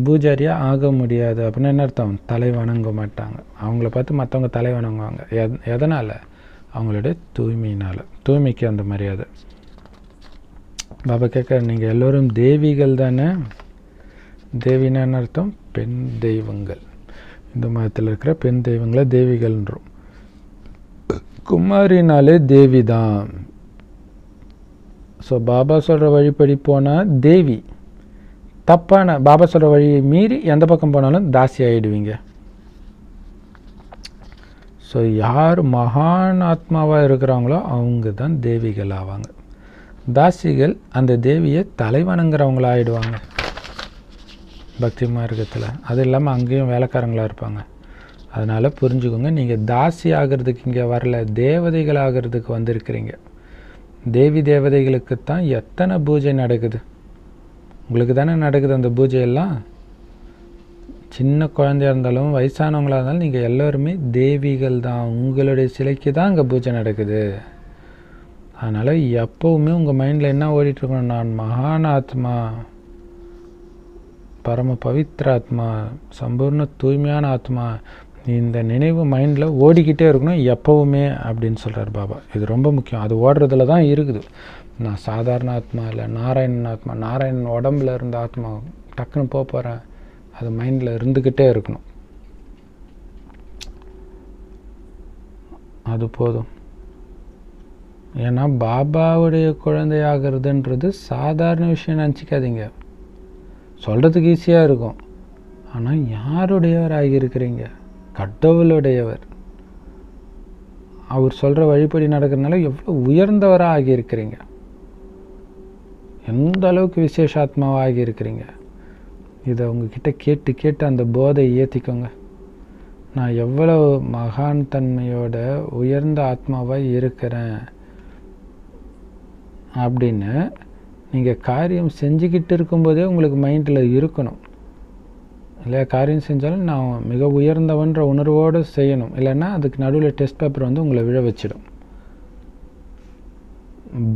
பூஜாரியாக ஆக முடியாது அப்படின்னு என்ன அர்த்தம்? தலை வணங்க மாட்டாங்க. அவங்கள பார்த்து மற்றவங்க தலை வணங்குவாங்க. எதனால்? அவங்களுடைய தூய்மையினால். தூய்மைக்கு அந்த மரியாதை. பாபா கேட்க, நீங்கள் எல்லோரும் தேவிகள் தானே? தேவினா என்ன அர்த்தம்? பெண் தெய்வங்கள். இந்த மதத்தில் இருக்கிற பெண் தெய்வங்களை தேவிகள்ன்றோம். குமாரினாலே தேவி தான். ஸோ பாபா சொல்கிற வழிப்படி போனால் தேவி, தப்பான பாபா சொல்கிற வழியை மீறி எந்த பக்கம் போனாலும் தாசி ஆகிடுவீங்க. ஸோ யார் மகான் ஆத்மாவாக இருக்கிறாங்களோ அவங்க தான் தேவிகள் ஆவாங்க. தாசிகள் அந்த தேவியை தலைவணங்குறவங்களாகிடுவாங்க. பக்தி மார்க்கத்தில். அது இல்லாமல் அங்கேயும் வேலைக்காரங்களாக இருப்பாங்க. அதனால் புரிஞ்சுக்கோங்க, நீங்கள் தாசி ஆகிறதுக்கு இங்கே வரல, தேவதைகள் ஆகிறதுக்கு வந்திருக்கிறீங்க. தேவி தேவதைகளுக்கு தான் எத்தனை பூஜை நடக்குது, உங்களுக்கு தானே நடக்குது அந்த பூஜையெல்லாம். சின்ன குழந்தையாக இருந்தாலும் வயசானவங்களாக இருந்தாலும் நீங்கள் எல்லோருமே தேவிகள் தான். உங்களுடைய சிலைக்கு தான் அங்கே பூஜை நடக்குது. அதனால் எப்போவுமே உங்கள் மைண்டில் என்ன ஓடிட்டுருக்கணும், நான் மகான் ஆத்மா, பரம பவித்ர ஆத்மா, சம்பூர்ண தூய்மையான ஆத்மா, இந்த நினைவு மைண்டில் ஓடிக்கிட்டே இருக்கணும் எப்போவுமே அப்படின்னு சொல்கிறார் பாபா. இது ரொம்ப முக்கியம். அது ஓடுறதுல தான் இருக்குது. நான் சாதாரண ஆத்மா இல்லை, நாராயணன் ஆத்மா, நாராயணன் உடம்புல இருந்த ஆத்மா, டக்குன்னு போகிறேன், அது மைண்டில் இருந்துக்கிட்டே இருக்கணும். அது போதும். ஏன்னா பாபாவுடைய குழந்தையாகிறதுன்றது சாதாரண விஷயம் நினச்சிக்காதீங்க. சொல்கிறதுக்கு ஈஸியாக இருக்கும், ஆனால் யாருடையவர் ஆகியிருக்கிறீங்க? கடவுளுடையவர். அவர் சொல்கிற வழிபடி நடக்கிறதுனால எவ்வளோ உயர்ந்தவராக ஆகியிருக்கிறீங்க, எந்த அளவுக்கு விசேஷாத்மாவாக ஆகியிருக்கிறீங்க. இதை உங்ககிட்ட கேட்டு கேட்டு அந்த போதை ஏற்றிக்கோங்க. நான் எவ்வளோ மகான் தன்மையோட உயர்ந்த ஆத்மாவாக இருக்கிறேன் அப்படின்னு நீங்கள் காரியம் செஞ்சுக்கிட்டு இருக்கும்போதே உங்களுக்கு மைண்டில் இருக்கணும். இல்லையா, காரியம் செஞ்சாலும் நான் மிக உயர்ந்தவன்ற உணர்வோடு செய்யணும். இல்லைன்னா அதுக்கு நடுவில் டெஸ்ட் பேப்பர் வந்து உங்களை விழ வச்சிடும்.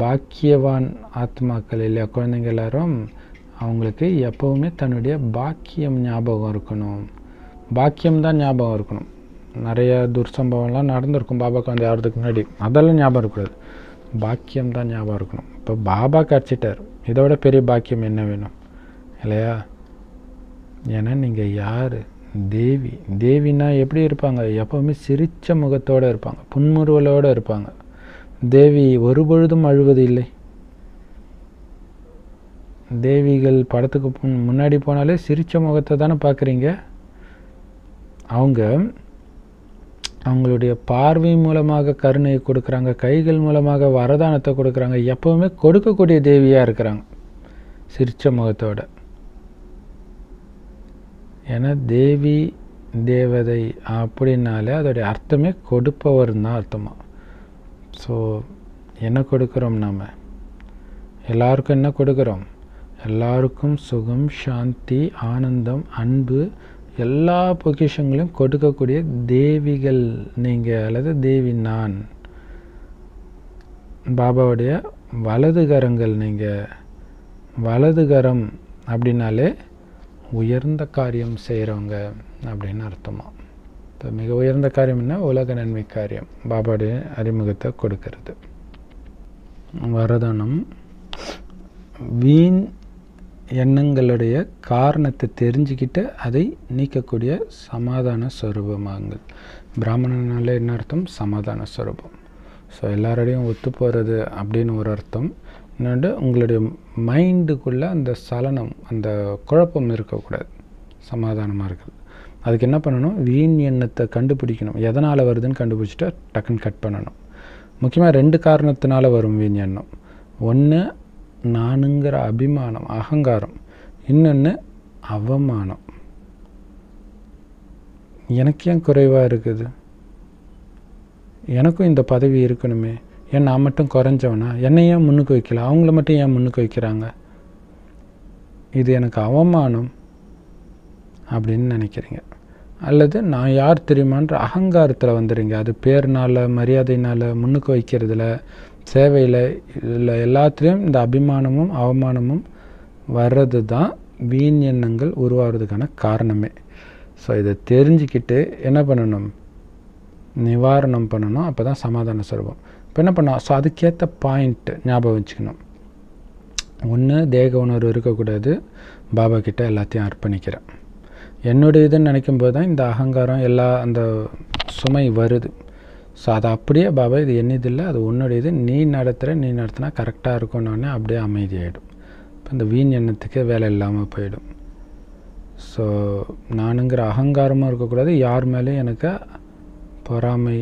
பாக்கியவான் ஆத்மாக்கள் இல்லையா, குழந்தைங்க எல்லாரும், அவங்களுக்கு எப்போவுமே தன்னுடைய பாக்கியம் ஞாபகம் இருக்கணும். பாக்கியம்தான் ஞாபகம் இருக்கணும். நிறைய துர்சம்பவம்லாம் நடந்திருக்கும் பாபாவுக்கு வந்து ஆகிறதுக்கு முன்னாடி, அதெல்லாம் ஞாபகம் இருக்கக்கூடாது. பாக்கியம்தான் ஞாபகம் இருக்கணும். இப்போ பாபா கிடச்சிட்டார், இதோட பெரிய பாக்கியம் என்ன வேணும் இல்லையா? ஏன்னா நீங்கள் யார்? தேவி. தேவின்னா எப்படி இருப்பாங்க? எப்போவுமே சிரித்த முகத்தோடு இருப்பாங்க, புன்முறுவலோடு இருப்பாங்க. தேவி ஒரு பொழுதும் அழுவது இல்லை. தேவிகள் படத்துக்கு முன்னாடி போனாலே சிரித்த முகத்தை தானே பார்க்குறீங்க. அவங்களுடைய பார்வை மூலமாக கருணையை கொடுக்குறாங்க, கைகள் மூலமாக வரதானத்தை கொடுக்குறாங்க. எப்போவுமே கொடுக்கக்கூடிய தேவியாக இருக்கிறாங்க சிரித்த முகத்தோட. ஏன்னா தேவி தேவதை அப்படின்னாலே அதோடைய அர்த்தமே கொடுப்பவர் தான் அர்த்தமா. ஸோ என்ன கொடுக்குறோம் நாம்? எல்லாருக்கும் என்ன கொடுக்குறோம்? எல்லாருக்கும் சுகம், சாந்தி, ஆனந்தம், அன்பு, எல்லா பொக்கிஷங்களையும் கொடுக்கக்கூடிய தேவிகள் நீங்கள், அல்லது தேவி நான். பாபாவுடைய வலதுகரங்கள் நீங்கள். வலதுகரம் அப்படின்னாலே உயர்ந்த காரியம் செய்கிறவங்க அப்படின்னு அர்த்தமா. இப்போ மிக உயர்ந்த காரியம் என்ன? உலக நன்மை காரியம், பாபாவுடைய அறிமுகத்தை கொடுக்கறது. வரதானம் வீண் எண்ணங்களுடைய காரணத்தை தெரிஞ்சுக்கிட்டு அதை நீக்கக்கூடிய சமாதான ஸ்வரூபமாகுங்கள். பிராமணனால என்ன அர்த்தம்? சமாதான ஸ்வரூபம். ஸோ எல்லாரோடையும் ஒத்து போகிறது அப்படின்னு ஒரு அர்த்தம். இன்னொன்று, உங்களுடைய மைண்டுக்குள்ளே அந்த சலனம், அந்த குழப்பம் இருக்கக்கூடாது, சமாதானமாக இருக்குது. அதுக்கு என்ன பண்ணணும்? வீண் எண்ணத்தை கண்டுபிடிக்கணும். எதனால் வருதுன்னு கண்டுபிடிச்சிட்டு டக்குன்னு கட் பண்ணணும். முக்கியமாக 2 காரணத்தினால வரும் வீண் எண்ணம். ஒன்று நானுங்கிற அபிமானம், அகங்காரம். இன்னொன்று அவமானம். எனக்கு ஏன் குறைவாக இருக்குது? எனக்கும் இந்த பதவி இருக்கணுமே, ஏன் நான் மட்டும் குறைஞ்சவனா? என்னை ஏன் முன்னுக்கு வைக்கல, அவங்கள மட்டும் ஏன் முன்னுக்கு வைக்கிறாங்க? இது எனக்கு அவமானம் அப்படின்னு நினைக்கிறீங்க. அல்லது நான் யார் தெரியுமான்ற அகங்காரத்தில் வந்துடுங்க. அது பேர்னால், மரியாதையினால், முன்னுக்கு வைக்கிறதுல, சேவையில், இல்லை எல்லாத்துலேயும் இந்த அபிமானமும் அவமானமும் வர்றது தான் வீண் எண்ணங்கள் உருவாகிறதுக்கான காரணமே. ஸோ இதை தெரிஞ்சுக்கிட்டு என்ன பண்ணணும்? நிவாரணம் பண்ணணும். அப்போ தான் சமாதான ஸ்வரூபம். இப்போ என்ன பண்ணோம்? ஸோ அதுக்கேற்ற பாயிண்ட் ஞாபகம் வச்சுக்கணும். ஒன்று, தேக உணர்வு இருக்கக்கூடாது. பாபா கிட்ட எல்லாத்தையும் அர்ப்பணிக்கிறேன். என்னுடைய இதுன்னு நினைக்கும்போது தான் இந்த அகங்காரம் எல்லா அந்த சுமை வருது. ஸோ அதை அப்படியே பாபா இது என்னதில்லை, அது உன்னுடைய இது, நீ நடத்துனா கரெக்டாக இருக்கும்னோடனே அப்படியே அமைதியாகிடும். இப்போ இந்த வீண் எண்ணத்துக்கே வேலை இல்லாமல் போயிடும். ஸோ நானுங்கிற அகங்காரமும் இருக்கக்கூடாது. யார் மேலேயும் எனக்கு பொறாமை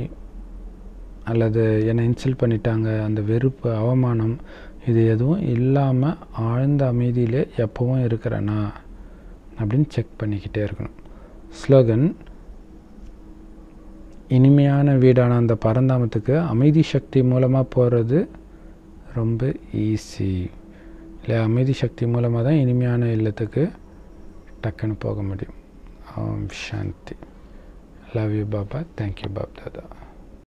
அல்லது என்னை இன்சல்ட் பண்ணிட்டாங்க, அந்த வெறுப்பு, அவமானம், இது எதுவும் இல்லாமல் ஆழ்ந்த அமைதியிலே எப்பவும் இருக்கிறேன்னா அப்படின்னு செக் பண்ணிக்கிட்டே இருக்கணும். ஸ்லோகன்: இனிமையான வீடான அந்த பரந்தாமத்துக்கு அமைதி சக்தி மூலமாக போகிறது ரொம்ப ஈஸி இல்லை. அமைதி சக்தி மூலமாக தான் இனிமையான இல்லத்துக்கு டக்குன்னு போக முடியும். ஓம் சாந்தி. Love you Baba. Thank you pop Dada.